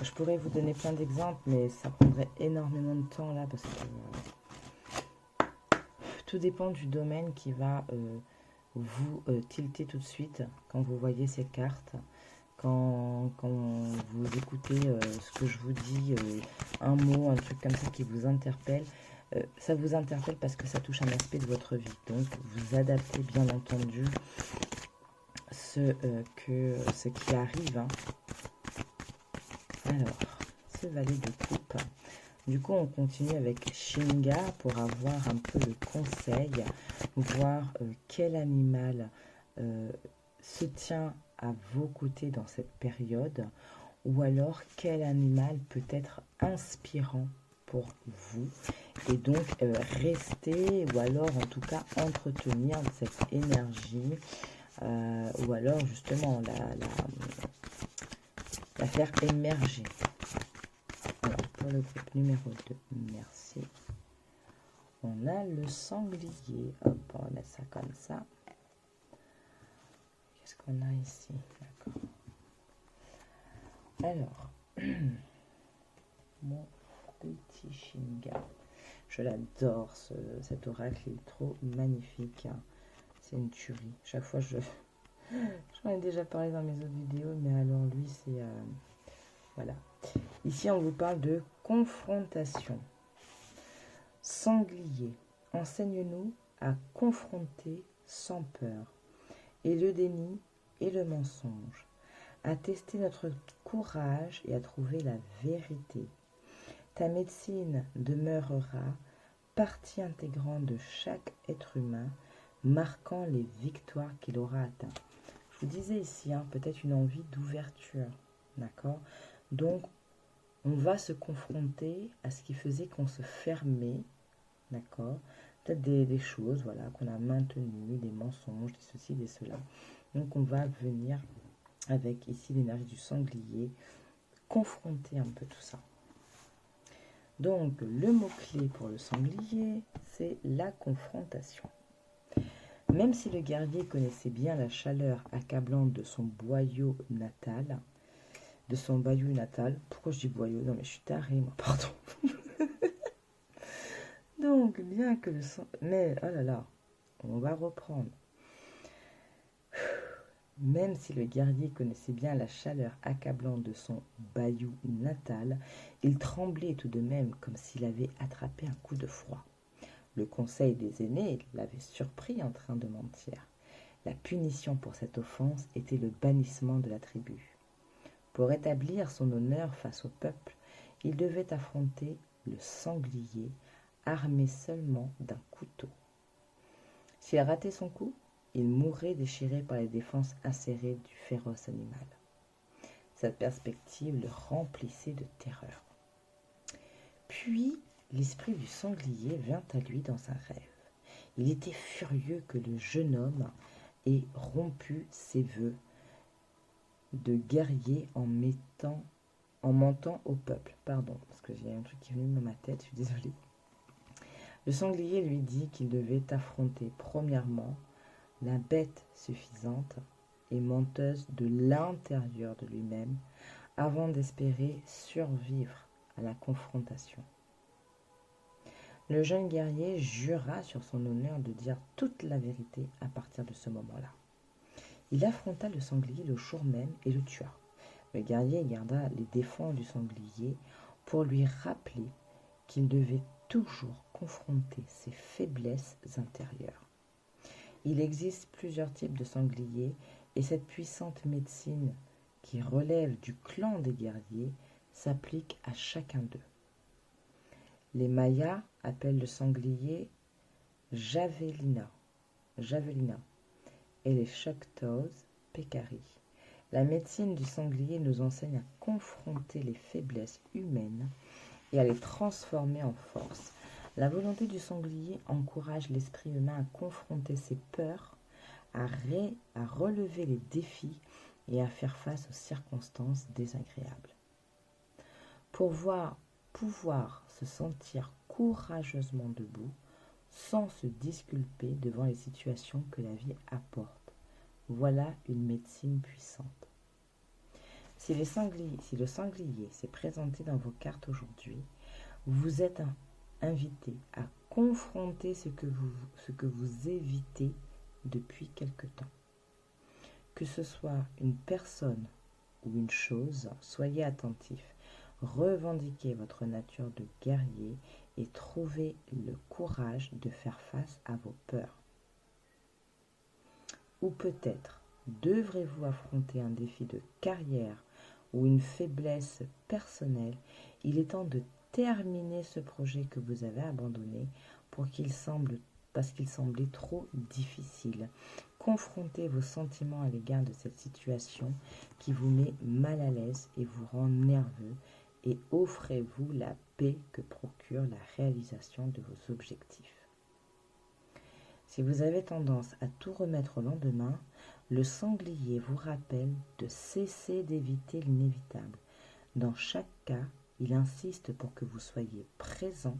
je pourrais vous donner plein d'exemples, mais ça prendrait énormément de temps là, parce que tout dépend du domaine qui va vous tilter tout de suite quand vous voyez ces cartes. Quand vous écoutez ce que je vous dis, un mot, un truc comme ça qui vous interpelle, ça vous interpelle parce que ça touche un aspect de votre vie. Donc, vous adaptez bien entendu ce qui arrive. Hein. Alors, ce valet de coupe. Du coup, on continue avec Shinga pour avoir un peu le conseil, voir quel animal se tient à vos côtés dans cette période, ou alors quel animal peut être inspirant pour vous, et donc rester, ou alors en tout cas entretenir cette énergie, ou alors justement la faire émerger. Alors, pour le groupe numéro 2, merci. On a le sanglier. Hop, on va mettre ça comme ça. Qu'est-ce qu'on a ici? D'accord. Alors, mon petit Shinga. Je l'adore, cet oracle, il est trop magnifique. C'est une tuerie. Chaque fois, j'en ai déjà parlé dans mes autres vidéos, mais alors lui, c'est... voilà. Ici, on vous parle de confrontation. Sanglier, enseigne-nous à confronter sans peur, et le déni et le mensonge, à tester notre courage et à trouver la vérité. Ta médecine demeurera partie intégrante de chaque être humain, marquant les victoires qu'il aura atteintes. Je vous disais ici, hein, peut-être une envie d'ouverture, d'accord? Donc, on va se confronter à ce qui faisait qu'on se fermait, d'accord? Peut-être des choses, voilà, qu'on a maintenues, des mensonges, des ceci, des cela. Donc, on va venir avec ici l'énergie du sanglier, confronter un peu tout ça. Donc, le mot-clé pour le sanglier, c'est la confrontation. Même si le guerrier connaissait bien la chaleur accablante de son boyau natal, pourquoi je dis boyau? Non mais je suis tarée, moi, pardon. Donc, bien que le sang... Mais, oh là là, on va reprendre. Même si le guerrier connaissait bien la chaleur accablante de son bayou natal, il tremblait tout de même comme s'il avait attrapé un coup de froid. Le conseil des aînés l'avait surpris en train de mentir. La punition pour cette offense était le bannissement de la tribu. Pour rétablir son honneur face au peuple, il devait affronter le sanglier, armé seulement d'un couteau. S'il ratait son coup, il mourrait déchiré par les défenses acérées du féroce animal. Cette perspective le remplissait de terreur. Puis, l'esprit du sanglier vint à lui dans un rêve. Il était furieux que le jeune homme ait rompu ses vœux de guerrier en mentant au peuple. Pardon, parce que j'ai un truc qui est venu dans ma tête, je suis désolée. Le sanglier lui dit qu'il devait affronter premièrement la bête suffisante et menteuse de l'intérieur de lui-même avant d'espérer survivre à la confrontation. Le jeune guerrier jura sur son honneur de dire toute la vérité à partir de ce moment-là. Il affronta le sanglier le jour même et le tua. Le guerrier garda les défenses du sanglier pour lui rappeler qu'il devait toujours confronter ses faiblesses intérieures. Il existe plusieurs types de sangliers et cette puissante médecine qui relève du clan des guerriers s'applique à chacun d'eux. Les Mayas appellent le sanglier javelina et les Choctaws Pekari. La médecine du sanglier nous enseigne à confronter les faiblesses humaines et à les transformer en force. La volonté du sanglier encourage l'esprit humain à confronter ses peurs, à relever les défis et à faire face aux circonstances désagréables. Pour pouvoir se sentir courageusement debout, sans se disculper devant les situations que la vie apporte. Voilà une médecine puissante. Si le sanglier s'est présenté dans vos cartes aujourd'hui, vous êtes invité à confronter ce que vous évitez depuis quelque temps. Que ce soit une personne ou une chose, soyez attentif. Revendiquez votre nature de guerrier et trouvez le courage de faire face à vos peurs. Ou peut-être devrez-vous affronter un défi de carrière ou une faiblesse personnelle. Il est temps de terminer ce projet que vous avez abandonné parce qu'il semblait trop difficile. Confrontez vos sentiments à l'égard de cette situation qui vous met mal à l'aise et vous rend nerveux et offrez-vous la paix que procure la réalisation de vos objectifs. Si vous avez tendance à tout remettre au lendemain, le sanglier vous rappelle de cesser d'éviter l'inévitable. Dans chaque cas, il insiste pour que vous soyez présent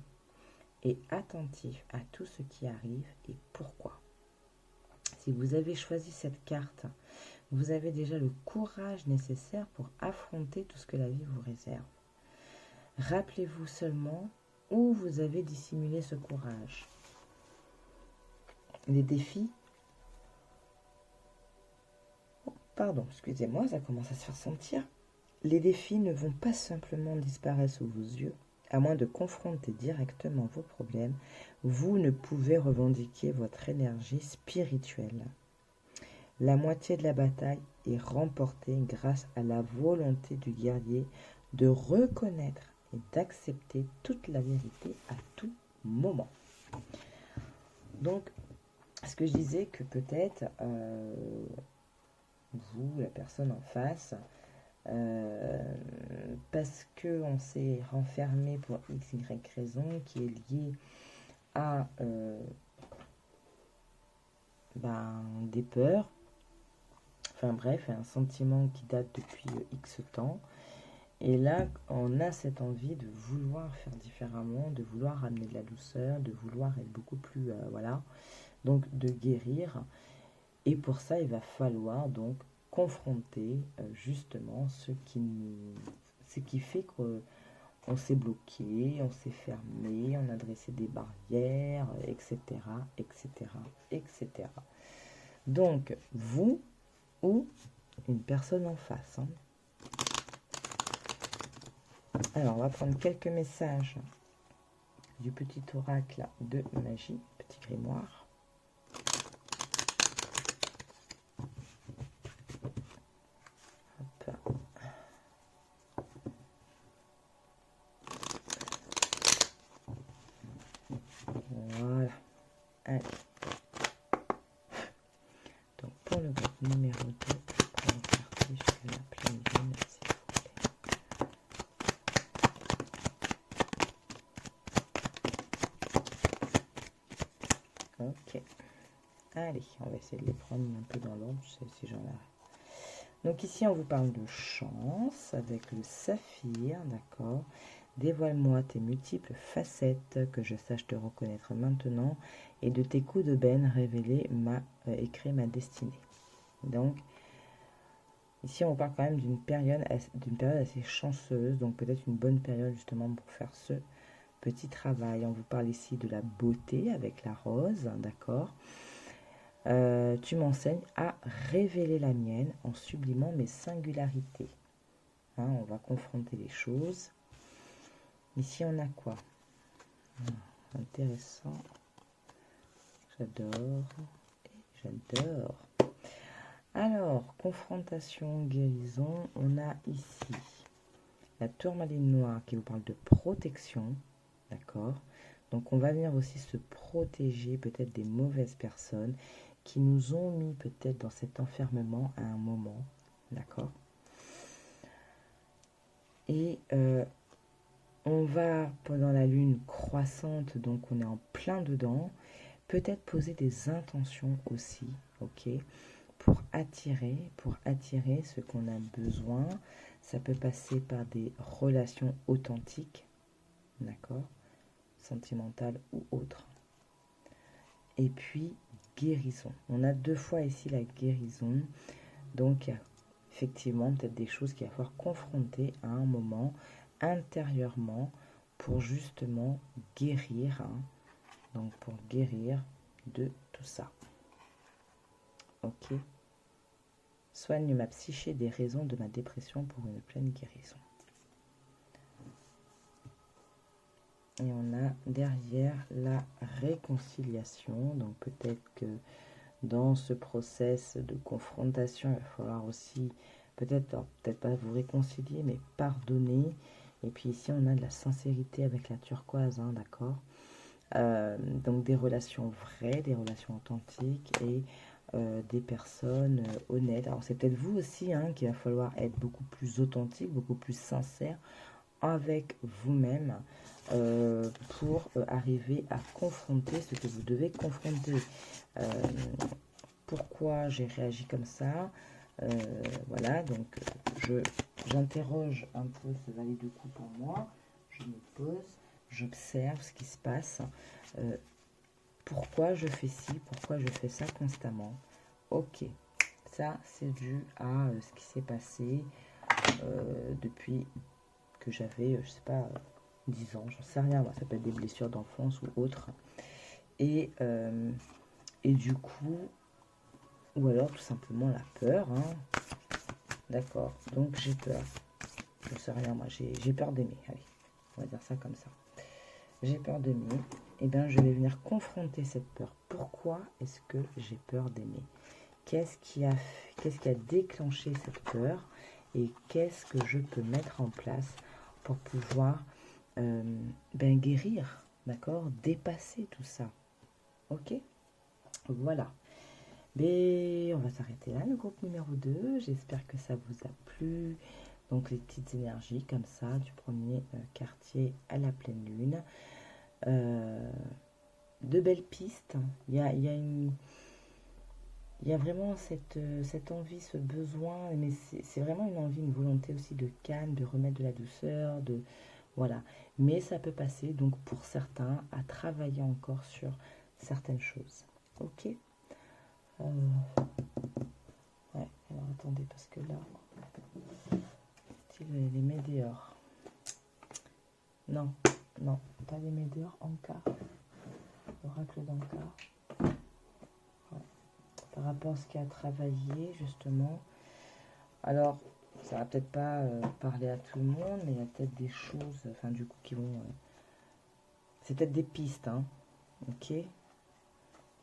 et attentif à tout ce qui arrive et pourquoi. Si vous avez choisi cette carte, vous avez déjà le courage nécessaire pour affronter tout ce que la vie vous réserve. Rappelez-vous seulement où vous avez dissimulé ce courage. Les défis, excusez-moi, ça commence à se faire sentir. Les défis ne vont pas simplement disparaître sous vos yeux. À moins de confronter directement vos problèmes, vous ne pouvez revendiquer votre énergie spirituelle. La moitié de la bataille est remportée grâce à la volonté du guerrier de reconnaître et d'accepter toute la vérité à tout moment. Donc, ce que je disais que peut-être vous, la personne en face, parce qu'on s'est renfermé pour x, y raison qui est liée à des peurs, enfin bref, un sentiment qui date depuis x temps. Et là, on a cette envie de vouloir faire différemment, de vouloir amener de la douceur, de vouloir être beaucoup plus, donc de guérir. Et pour ça, il va falloir donc confronter justement ce qui fait qu'on s'est bloqué, on s'est fermé, on a dressé des barrières, etc., etc., etc. Donc, vous ou une personne en face. Alors, on va prendre quelques messages du petit oracle de magie, petit grimoire. Hop. Voilà. Allez. Donc, pour le groupe numéro 2, je prends une carte jusqu'à la pleine lune, s'il vous plaît. Ok. Allez, on va essayer de les prendre un peu dans l'ordre, je sais si j'en ai. Donc ici, on vous parle de chance avec le saphir, d'accord. Dévoile-moi tes multiples facettes, que je sache te reconnaître maintenant, et de tes coups de benne révéler écrire ma destinée. Donc, ici, on parle quand même d'une période assez chanceuse, donc peut-être une bonne période justement pour faire ce petit travail. On vous parle ici de la beauté avec la rose, d'accord. Tu m'enseignes à révéler la mienne en sublimant mes singularités. On va confronter les choses. Ici, on a quoi? Intéressant. J'adore. J'adore. Alors, confrontation, guérison. On a ici la tourmaline noire qui vous parle de protection. D'accord? Donc, on va venir aussi se protéger peut-être des mauvaises personnes qui nous ont mis peut-être dans cet enfermement à un moment. D'accord? Et on va, pendant la lune croissante, donc on est en plein dedans, peut-être poser des intentions aussi, ok, pour attirer ce qu'on a besoin. Ça peut passer par des relations authentiques, d'accord, sentimentales ou autres. Et puis, guérison. On a 2 fois ici la guérison, donc il y a effectivement peut-être des choses qu'il va falloir confronter à un moment, intérieurement pour justement guérir, donc pour guérir de tout ça. Ok. Soigne ma psyché des raisons de ma dépression pour une pleine guérison. Et on a derrière la réconciliation. Donc peut-être que dans ce process de confrontation, il va falloir aussi, peut-être pas vous réconcilier, mais pardonner. Et puis ici, on a de la sincérité avec la turquoise, hein, d'accord? Donc des relations vraies, des relations authentiques et des personnes honnêtes. Alors c'est peut-être vous aussi hein, qu'il va falloir être beaucoup plus authentique, beaucoup plus sincère avec vous-même pour arriver à confronter ce que vous devez confronter. Pourquoi j'ai réagi comme ça? Voilà, donc j'interroge un peu ce valet de coupe pour moi, je me pose, j'observe ce qui se passe, pourquoi je fais ci, pourquoi je fais ça constamment. Ok, ça c'est dû à ce qui s'est passé depuis que j'avais, je sais pas, 10 ans, j'en sais rien, moi, ça peut être des blessures d'enfance ou autres. Et du coup, ou alors tout simplement la peur, hein. D'accord, donc j'ai peur. Je sais rien, moi j'ai peur d'aimer, allez, on va dire ça comme ça. J'ai peur d'aimer, et bien je vais venir confronter cette peur. Pourquoi est-ce que j'ai peur d'aimer? Qu'est-ce qui a déclenché cette peur? Et qu'est-ce que je peux mettre en place pour pouvoir guérir, d'accord? Dépasser tout ça. Ok? Voilà. Mais on va s'arrêter là, le groupe numéro 2. J'espère que ça vous a plu. Donc les petites énergies comme ça, du premier quartier à la pleine lune. De belles pistes. Il y a vraiment cette envie, ce besoin, mais c'est vraiment une envie, une volonté aussi de calme, de remettre de la douceur, voilà. Mais ça peut passer, donc pour certains, à travailler encore sur certaines choses. Ok. Ouais, alors attendez, parce que là, il les météores. Non, pas les météores, Ankar. Oracle d'Ankar. Ouais. Par rapport à ce qu'il a travaillé, justement. Alors, ça va peut-être pas parler à tout le monde, mais il y a peut-être des choses, enfin du coup, qui vont... c'est peut-être des pistes, hein. Ok.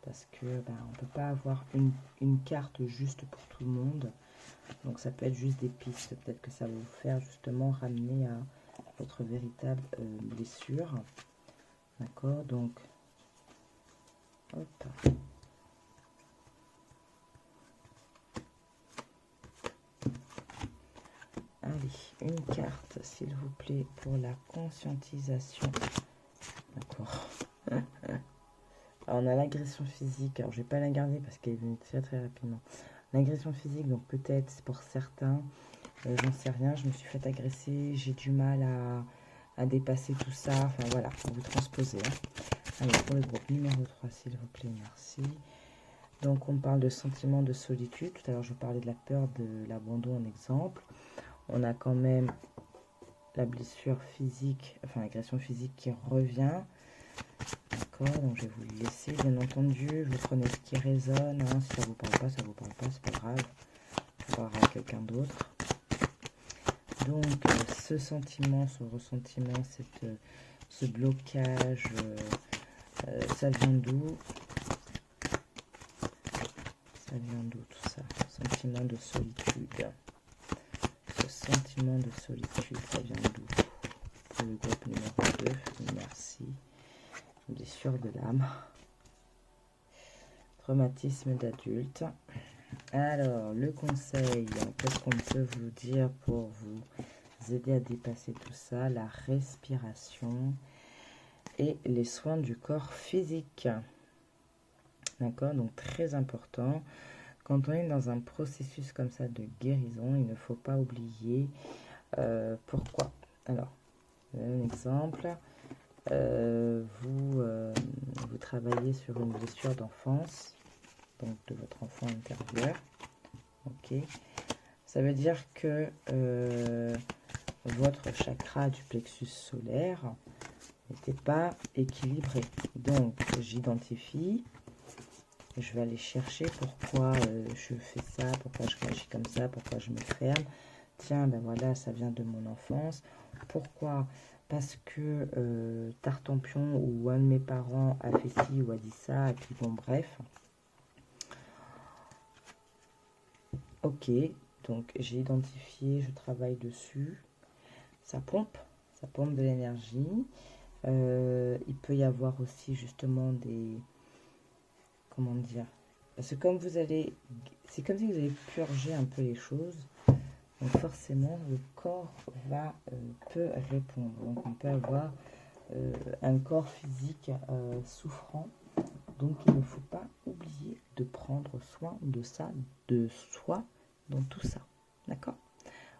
Parce que on peut pas avoir une carte juste pour tout le monde. Donc ça peut être juste des pistes. Peut-être que ça va vous faire justement ramener à votre véritable blessure. D'accord, donc hop. Allez, une carte s'il vous plaît pour la conscientisation. D'accord. Alors on a l'agression physique, alors je vais pas la garder parce qu'elle est venue très rapidement. L'agression physique, donc peut-être pour certains, j'en sais rien, je me suis fait agresser, j'ai du mal à dépasser tout ça, enfin voilà, vous transposez. Hein. Allez, pour le groupe numéro 3, s'il vous plaît, merci. Donc on parle de sentiment de solitude, tout à l'heure je parlais de la peur de l'abandon en exemple. On a quand même la blessure physique, enfin l'agression physique qui revient. D'accord, donc je vais vous le laisser, bien entendu. Vous prenez ce qui résonne. Hein. Si ça vous parle pas, ça vous parle pas, c'est pas grave. On va voir à quelqu'un d'autre. Donc, ce sentiment, ce ressentiment, ce blocage, ça vient d'où? Ça vient d'où tout ça? Sentiment de solitude. Ce sentiment de solitude, ça vient d'où? Pour le groupe numéro 2, merci. Blessure de l'âme, traumatisme d'adulte. Alors, le conseil, qu'est-ce qu'on peut vous dire pour vous aider à dépasser tout ça? La respiration et les soins du corps physique. D'accord, donc très important. Quand on est dans un processus comme ça de guérison, il ne faut pas oublier pourquoi. Alors, un exemple. Vous travaillez sur une blessure d'enfance, donc de votre enfant intérieur. Ok. Ça veut dire que votre chakra du plexus solaire n'était pas équilibré. Donc, j'identifie. Je vais aller chercher pourquoi je fais ça, pourquoi je réagis comme ça, pourquoi je me ferme. Tiens, ben voilà, ça vient de mon enfance. Pourquoi? parce que Tartampion ou un de mes parents a fait ci ou a dit ça, et puis bon, bref. Ok, donc j'ai identifié, je travaille dessus. Ça pompe de l'énergie. Il peut y avoir aussi justement des... Comment dire? Parce que comme vous allez... C'est comme si vous allez purger un peu les choses. Donc forcément, le corps peut répondre. Donc on peut avoir un corps physique souffrant. Donc il ne faut pas oublier de prendre soin de ça, de soi, dans tout ça. D'accord?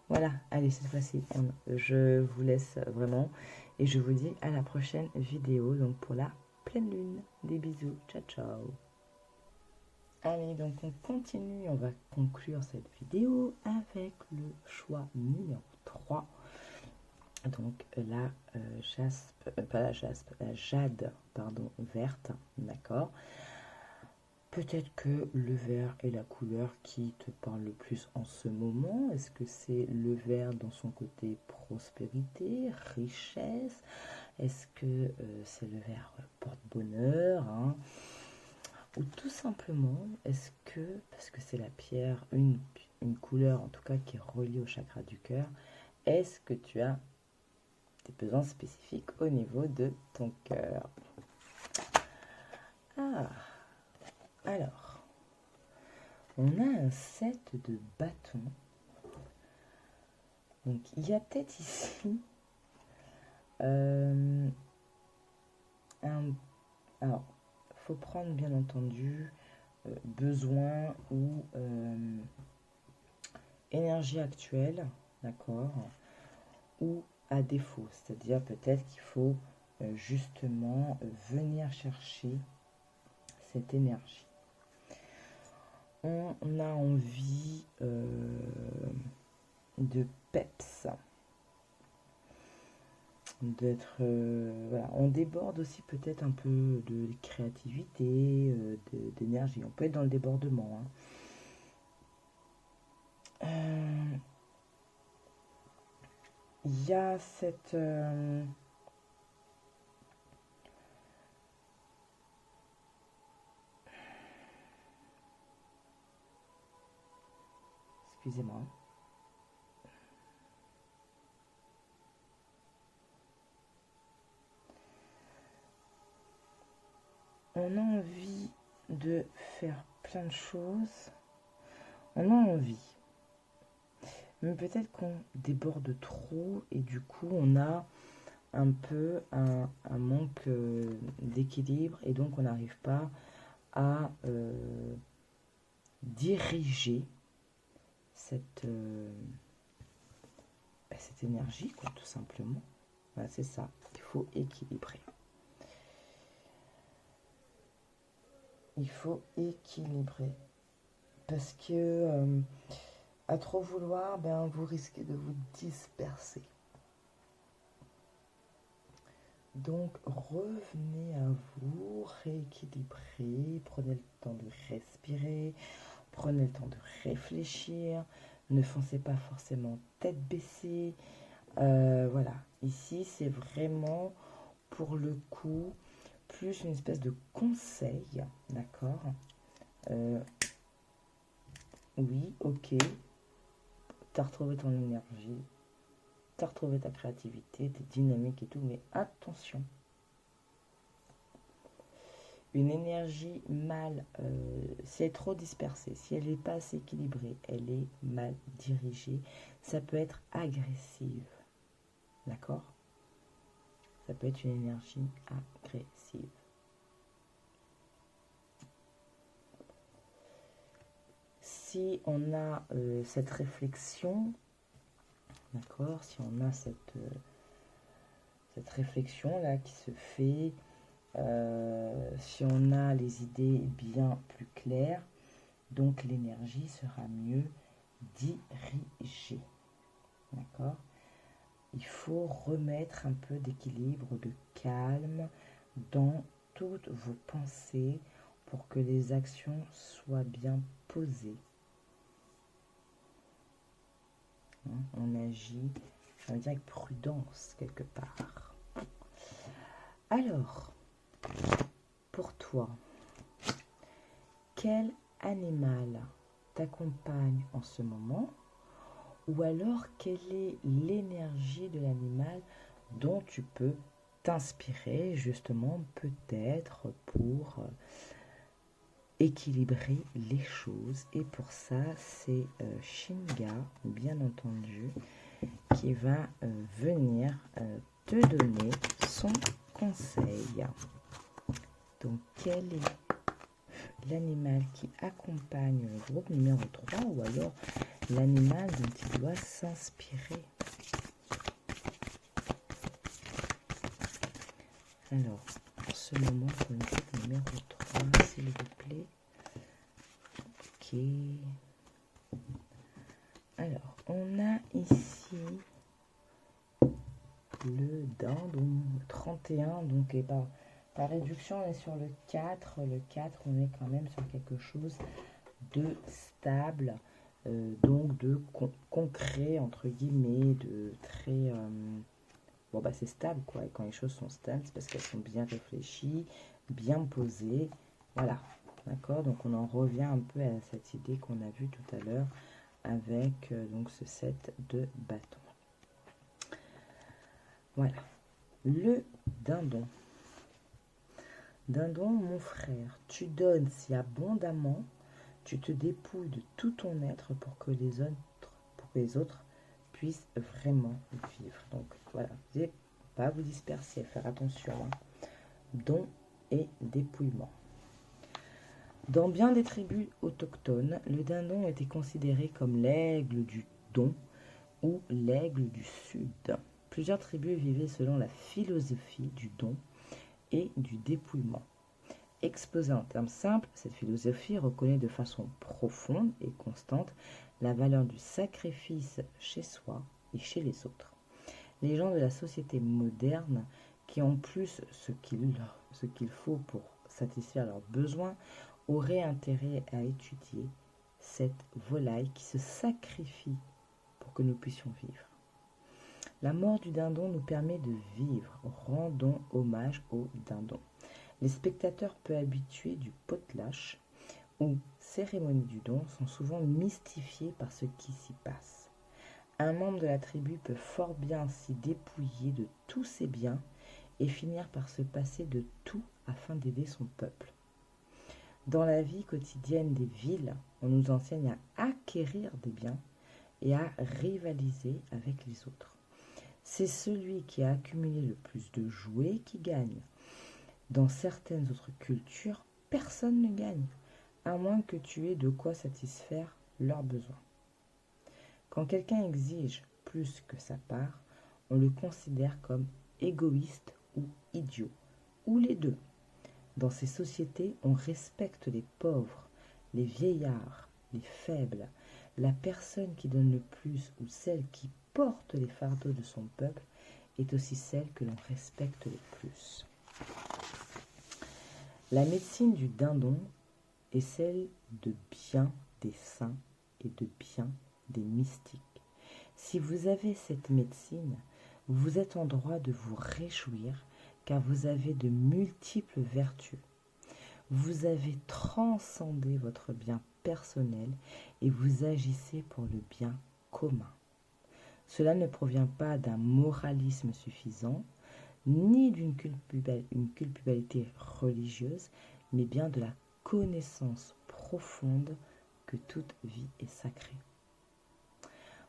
Voilà, allez, cette fois-ci, je vous laisse vraiment. Et je vous dis à la prochaine vidéo, donc pour la pleine lune. Des bisous, ciao ciao. Allez, donc on continue, on va conclure cette vidéo avec le choix numéro 3. Donc la la jade, pardon, verte, d'accord. Peut-être que le vert est la couleur qui te parle le plus en ce moment. Est-ce que c'est le vert dans son côté prospérité, richesse? Est-ce que c'est le vert porte-bonheur, hein? Ou tout simplement, est-ce que, parce que c'est la pierre, une couleur en tout cas qui est reliée au chakra du cœur, est-ce que tu as des besoins spécifiques au niveau de ton cœur? Ah, alors, on a un set de bâtons. Donc, il y a peut-être ici alors, faut prendre bien entendu besoin ou énergie actuelle, d'accord, ou à défaut, c'est-à-dire peut-être qu'il faut justement venir chercher cette énergie. On a envie de peps, d'être voilà. On déborde aussi peut-être un peu de créativité, d'énergie. On peut être dans le débordement, hein. Il y a cette excusez-moi. On a envie de faire plein de choses. On a envie. Mais peut-être qu'on déborde trop et du coup on a un peu un manque d'équilibre et donc on n'arrive pas à diriger cette énergie, quoi, tout simplement. Voilà, c'est ça, il faut équilibrer. Il faut équilibrer. Parce que à trop vouloir, vous risquez de vous disperser. Donc revenez à vous, rééquilibrez, prenez le temps de respirer, prenez le temps de réfléchir, ne foncez pas forcément tête baissée. Voilà, ici c'est vraiment pour le coup plus une espèce de conseil, d'accord? Oui, ok, t'as retrouvé ton énergie, t'as retrouvé ta créativité, tes dynamiques et tout, mais attention, une énergie mal, si elle est trop dispersée, si elle n'est pas assez équilibrée, elle est mal dirigée, ça peut être agressive, d'accord? Ça peut être une énergie agressive. Si on a cette réflexion, d'accord, si on a cette réflexion là qui se fait, si on a les idées bien plus claires, donc l'énergie sera mieux dirigée, d'accord. Il faut remettre un peu d'équilibre, de calme dans toutes vos pensées pour que les actions soient bien posées. On agit j'ai envie de dire avec prudence quelque part. Alors, pour toi, quel animal t'accompagne en ce moment? Ou alors, quelle est l'énergie de l'animal dont tu peux t'inspirer justement peut-être pour équilibrer les choses? Et pour ça, c'est Shinga, bien entendu, qui va venir te donner son conseil. Donc, quel est l'animal qui accompagne le groupe numéro 3 ou alors l'animal dont il doit s'inspirer? Alors, en ce moment, pour le groupe numéro 3, s'il vous plaît. Ok. Alors, on a ici le dindon 31, donc par réduction, on est sur le 4. Le 4, on est quand même sur quelque chose de stable, donc de concret, entre guillemets, de très... bon, bah c'est stable, quoi. Et quand les choses sont stables, c'est parce qu'elles sont bien réfléchies, bien posées. Voilà, d'accord? Donc, on en revient un peu à cette idée qu'on a vue tout à l'heure avec donc ce set de bâtons. Voilà, le dindon. Dindon, mon frère, tu donnes si abondamment, tu te dépouilles de tout ton être pour que les autres puissent vraiment vivre. Donc voilà, pas vous disperser, faire attention. Don et dépouillement. Dans bien des tribus autochtones, le dindon était considéré comme l'aigle du don ou l'aigle du sud. Plusieurs tribus vivaient selon la philosophie du don et du dépouillement. Exposée en termes simples, cette philosophie reconnaît de façon profonde et constante la valeur du sacrifice chez soi et chez les autres. Les gens de la société moderne, qui ont plus ce qu'il faut pour satisfaire leurs besoins, auraient intérêt à étudier cette volaille qui se sacrifie pour que nous puissions vivre. La mort du dindon nous permet de vivre. Rendons hommage au dindon. Les spectateurs peu habitués du potlatch ou cérémonie du don sont souvent mystifiés par ce qui s'y passe. Un membre de la tribu peut fort bien s'y dépouiller de tous ses biens et finir par se passer de tout afin d'aider son peuple. Dans la vie quotidienne des villes, on nous enseigne à acquérir des biens et à rivaliser avec les autres. C'est celui qui a accumulé le plus de jouets qui gagne. Dans certaines autres cultures, personne ne gagne, à moins que tu aies de quoi satisfaire leurs besoins. Quand quelqu'un exige plus que sa part, on le considère comme égoïste ou idiot, ou les deux. Dans ces sociétés, on respecte les pauvres, les vieillards, les faibles, la personne qui donne le plus ou celle qui porte les fardeaux de son peuple est aussi celle que l'on respecte le plus. La médecine du dindon est celle de bien des saints et de bien des mystiques. Si vous avez cette médecine, vous êtes en droit de vous réjouir car vous avez de multiples vertus. Vous avez transcendé votre bien personnel et vous agissez pour le bien commun. Cela ne provient pas d'un moralisme suffisant, ni d'une culpabilité religieuse, mais bien de la connaissance profonde que toute vie est sacrée.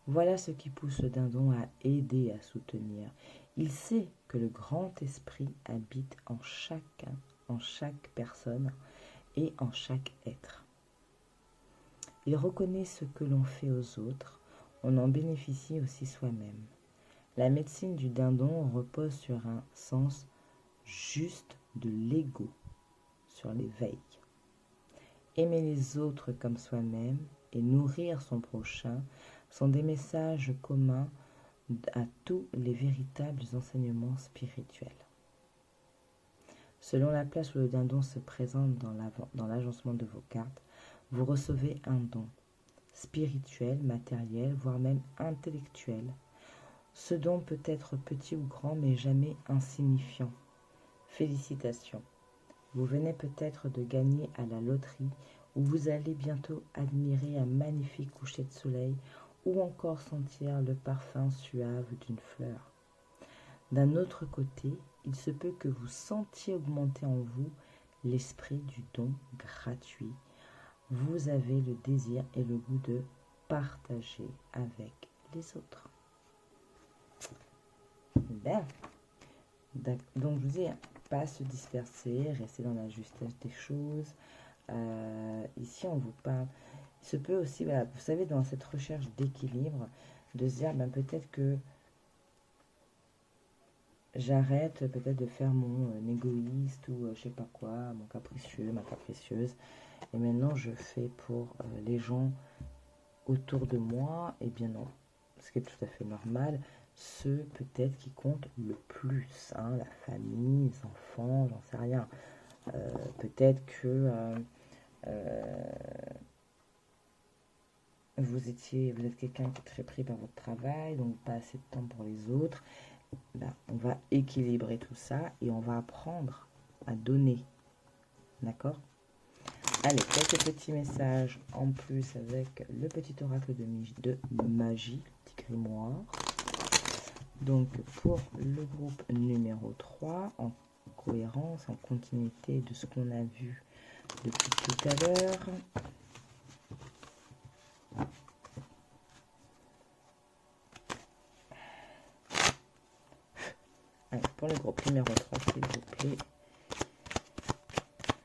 Voilà ce qui pousse le dindon à aider, à soutenir. Il sait que le grand esprit habite en chaque personne et en chaque être. Il reconnaît ce que l'on fait aux autres, on en bénéficie aussi soi-même. La médecine du dindon repose sur un sens juste de l'ego, sur l'éveil. Aimer les autres comme soi-même et nourrir son prochain sont des messages communs à tous les véritables enseignements spirituels. Selon la place où le dindon se présente dans l'agencement de vos cartes, vous recevez un don spirituel, matériel, voire même intellectuel, Ce don peut être petit ou grand, mais jamais insignifiant. Félicitations. Vous venez peut-être de gagner à la loterie, ou vous allez bientôt admirer un magnifique coucher de soleil, ou encore sentir le parfum suave d'une fleur. D'un autre côté, il se peut que vous sentiez augmenter en vous l'esprit du don gratuit. Vous avez le désir et le goût de partager avec les autres. Bien. Donc, je vous dis, pas se disperser, rester dans la justesse des choses. Ici, on vous parle. Il se peut aussi, voilà, vous savez, dans cette recherche d'équilibre, de se dire, peut-être que j'arrête peut-être de faire mon égoïste ou je sais pas quoi, mon capricieux, ma capricieuse. Et maintenant, je fais pour les gens autour de moi. Et bien non, ce qui est tout à fait normal. Ceux peut-être qui comptent le plus, hein, la famille, les enfants, j'en sais rien. Peut-être que vous êtes quelqu'un qui est très pris par votre travail, donc pas assez de temps pour les autres. On va équilibrer tout ça et on va apprendre à donner. D'accord? Allez, quelques petits messages en plus avec le petit oracle de magie, petit grimoire. Donc, pour le groupe numéro 3, en cohérence, en continuité de ce qu'on a vu depuis tout à l'heure. Pour le groupe numéro 3, s'il vous plaît.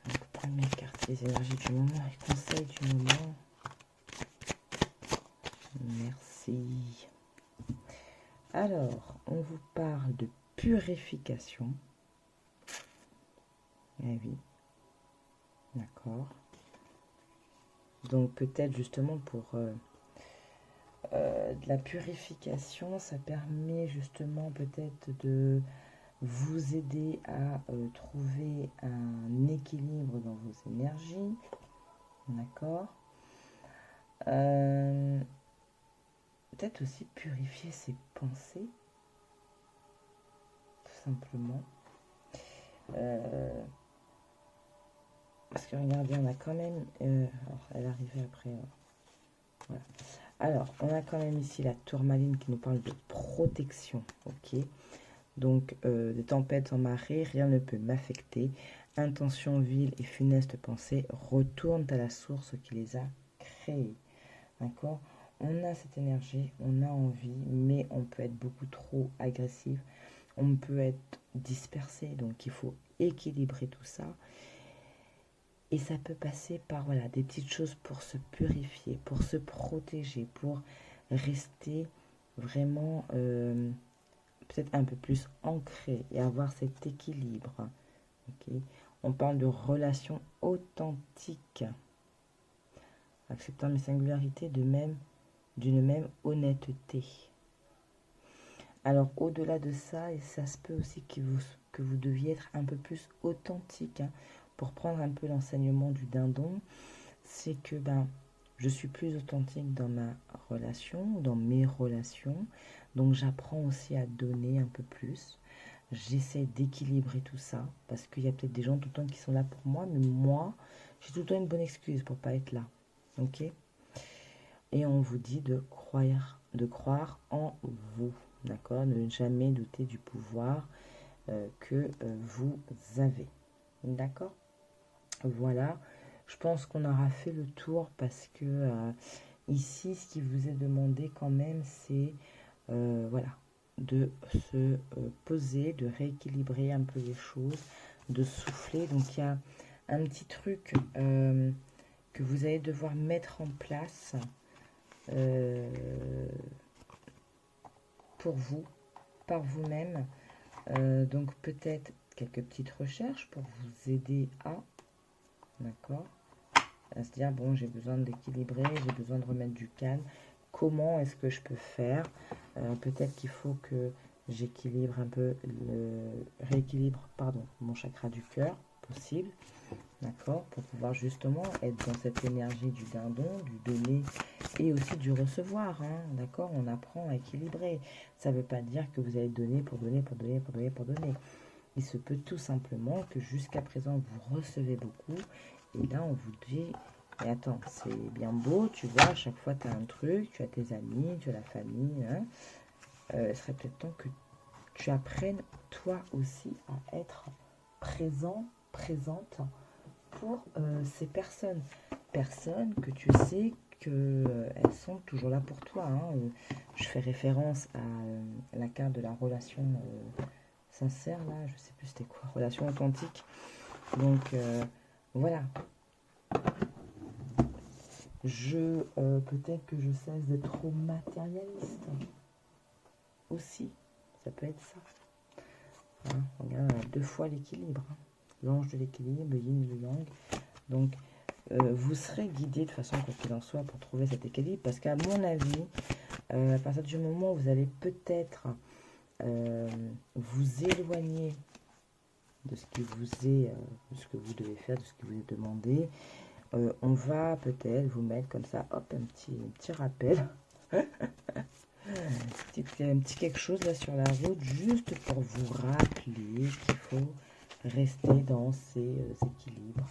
Donc, première carte, les énergies du moment, les conseils du moment. Merci. Alors, on vous parle de purification. Eh oui. D'accord. Donc, peut-être justement pour de la purification, ça permet justement peut-être de vous aider à trouver un équilibre dans vos énergies. D'accord. Peut-être aussi purifier ses pensées, tout simplement. Parce que regardez, on a quand même... alors, elle arrivait après. Voilà. Alors, on a quand même ici la tourmaline qui nous parle de protection. Ok. Donc, des tempêtes en marée, rien ne peut m'affecter. Intentions viles et funestes pensées retournent à la source qui les a créées. D'accord? On a cette énergie, on a envie, mais on peut être beaucoup trop agressif. On peut être dispersé, donc il faut équilibrer tout ça. Et ça peut passer par voilà, des petites choses pour se purifier, pour se protéger, pour rester vraiment peut-être un peu plus ancré et avoir cet équilibre. Okay. On parle de relations authentiques, acceptant mes singularités d'une même honnêteté. Alors au-delà de ça, et ça se peut aussi que vous deviez être un peu plus authentique, hein, pour prendre un peu l'enseignement du dindon, c'est que je suis plus authentique dans ma relation, dans mes relations, donc j'apprends aussi à donner un peu plus. J'essaie d'équilibrer tout ça, parce qu'il y a peut-être des gens tout le temps qui sont là pour moi, mais moi, j'ai tout le temps une bonne excuse pour pas être là. Ok? Et on vous dit de croire en vous, d'accord? Ne jamais douter du pouvoir que vous avez, d'accord? Voilà, je pense qu'on aura fait le tour parce que ici, ce qui vous est demandé quand même, c'est voilà, de se poser, de rééquilibrer un peu les choses, de souffler. Donc il y a un petit truc que vous allez devoir mettre en place pour vous, par vous-même. Donc peut-être quelques petites recherches pour vous aider à... D'accord. À se dire, bon, j'ai besoin d'équilibrer, j'ai besoin de remettre du calme. Comment est-ce que je peux faire? Peut-être qu'il faut que j'équilibre un peu, rééquilibre, pardon, mon chakra du cœur, possible. d'accord? Pour pouvoir justement être dans cette énergie du dindon, du donner et aussi du recevoir, hein, d'accord? On apprend à équilibrer. Ça ne veut pas dire que vous allez donner pour donner, pour donner, pour donner, pour donner. Il se peut tout simplement que jusqu'à présent, vous recevez beaucoup. Et là, on vous dit, mais attends, c'est bien beau, tu vois, à chaque fois, tu as un truc, tu as tes amis, tu as la famille. Hein. Il serait peut-être temps que tu apprennes, toi aussi, à être présent, présente pour ces personnes. Personnes que tu sais qu'elles sont toujours là pour toi. Hein. Je fais référence à la carte de la relation sincère, là, je sais plus c'était quoi, relation authentique. Donc, voilà. Peut-être que je cesse d'être trop matérialiste. Aussi, ça peut être ça. Hein, regarde, 2 fois l'équilibre. Hein. L'ange de l'équilibre, le yin et le yang. Donc, vous serez guidé de façon, quoi qu'il en soit, pour trouver cet équilibre. Parce qu'à mon avis, à partir du moment où vous allez peut-être vous éloigner de ce qui vous est, de ce que vous devez faire, de ce qui vous est demandé, on va peut-être vous mettre comme ça, hop, un petit rappel. un petit quelque chose là sur la route, juste pour vous rappeler qu'il faut rester dans ces équilibres,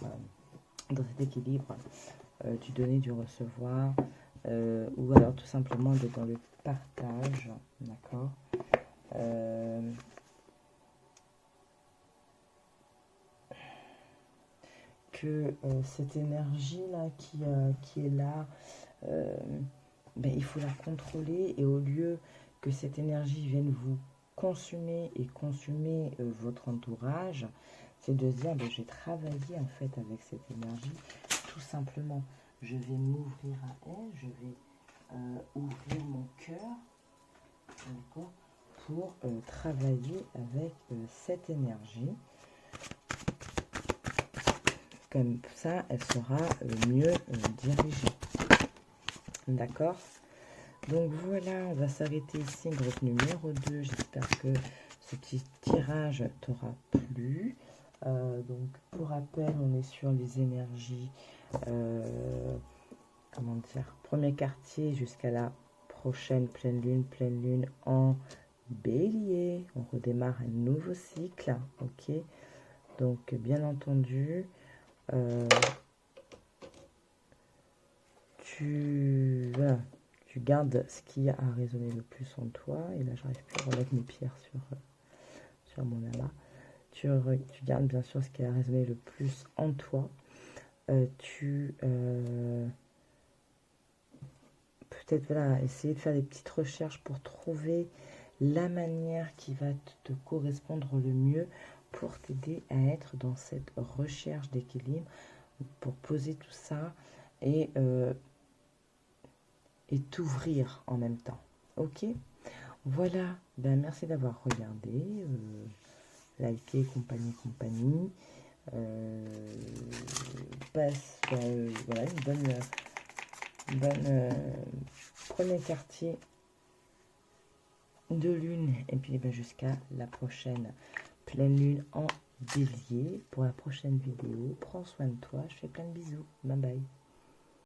dans cet équilibre du donner, du recevoir, ou alors tout simplement d'être dans le partage, d'accord? Que cette énergie là qui est là, ben, il faut la contrôler, et au lieu que cette énergie vienne vous consumer et consumer votre entourage, c'est de se dire, ben, je vais travailler en fait avec cette énergie, tout simplement. Je vais m'ouvrir à elle, je vais ouvrir mon cœur, d'accord, pour travailler avec cette énergie. Comme ça, elle sera mieux dirigée. D'accord? Donc voilà, on va s'arrêter ici, groupe numéro 2. J'espère que ce petit tirage t'aura plu. Donc pour rappel, on est sur les énergies, comment dire, premier quartier jusqu'à la prochaine pleine lune en bélier. On redémarre un nouveau cycle, ok? Donc bien entendu, tu gardes ce qui a résonné le plus en toi. Et là, j'arrive plus à remettre mes pierres sur mon amas. Tu gardes bien sûr ce qui a résonné le plus en toi. Peut-être voilà, essayer de faire des petites recherches pour trouver la manière qui va te correspondre le mieux pour t'aider à être dans cette recherche d'équilibre, pour poser tout ça et t'ouvrir en même temps. Ok? Voilà, ben merci d'avoir regardé, liké, compagnie. Passe voilà, une bonne premier quartier de lune, et puis ben, jusqu'à la prochaine pleine lune en bélier. Pour la prochaine vidéo, prends soin de toi, je fais plein de bisous, bye bye.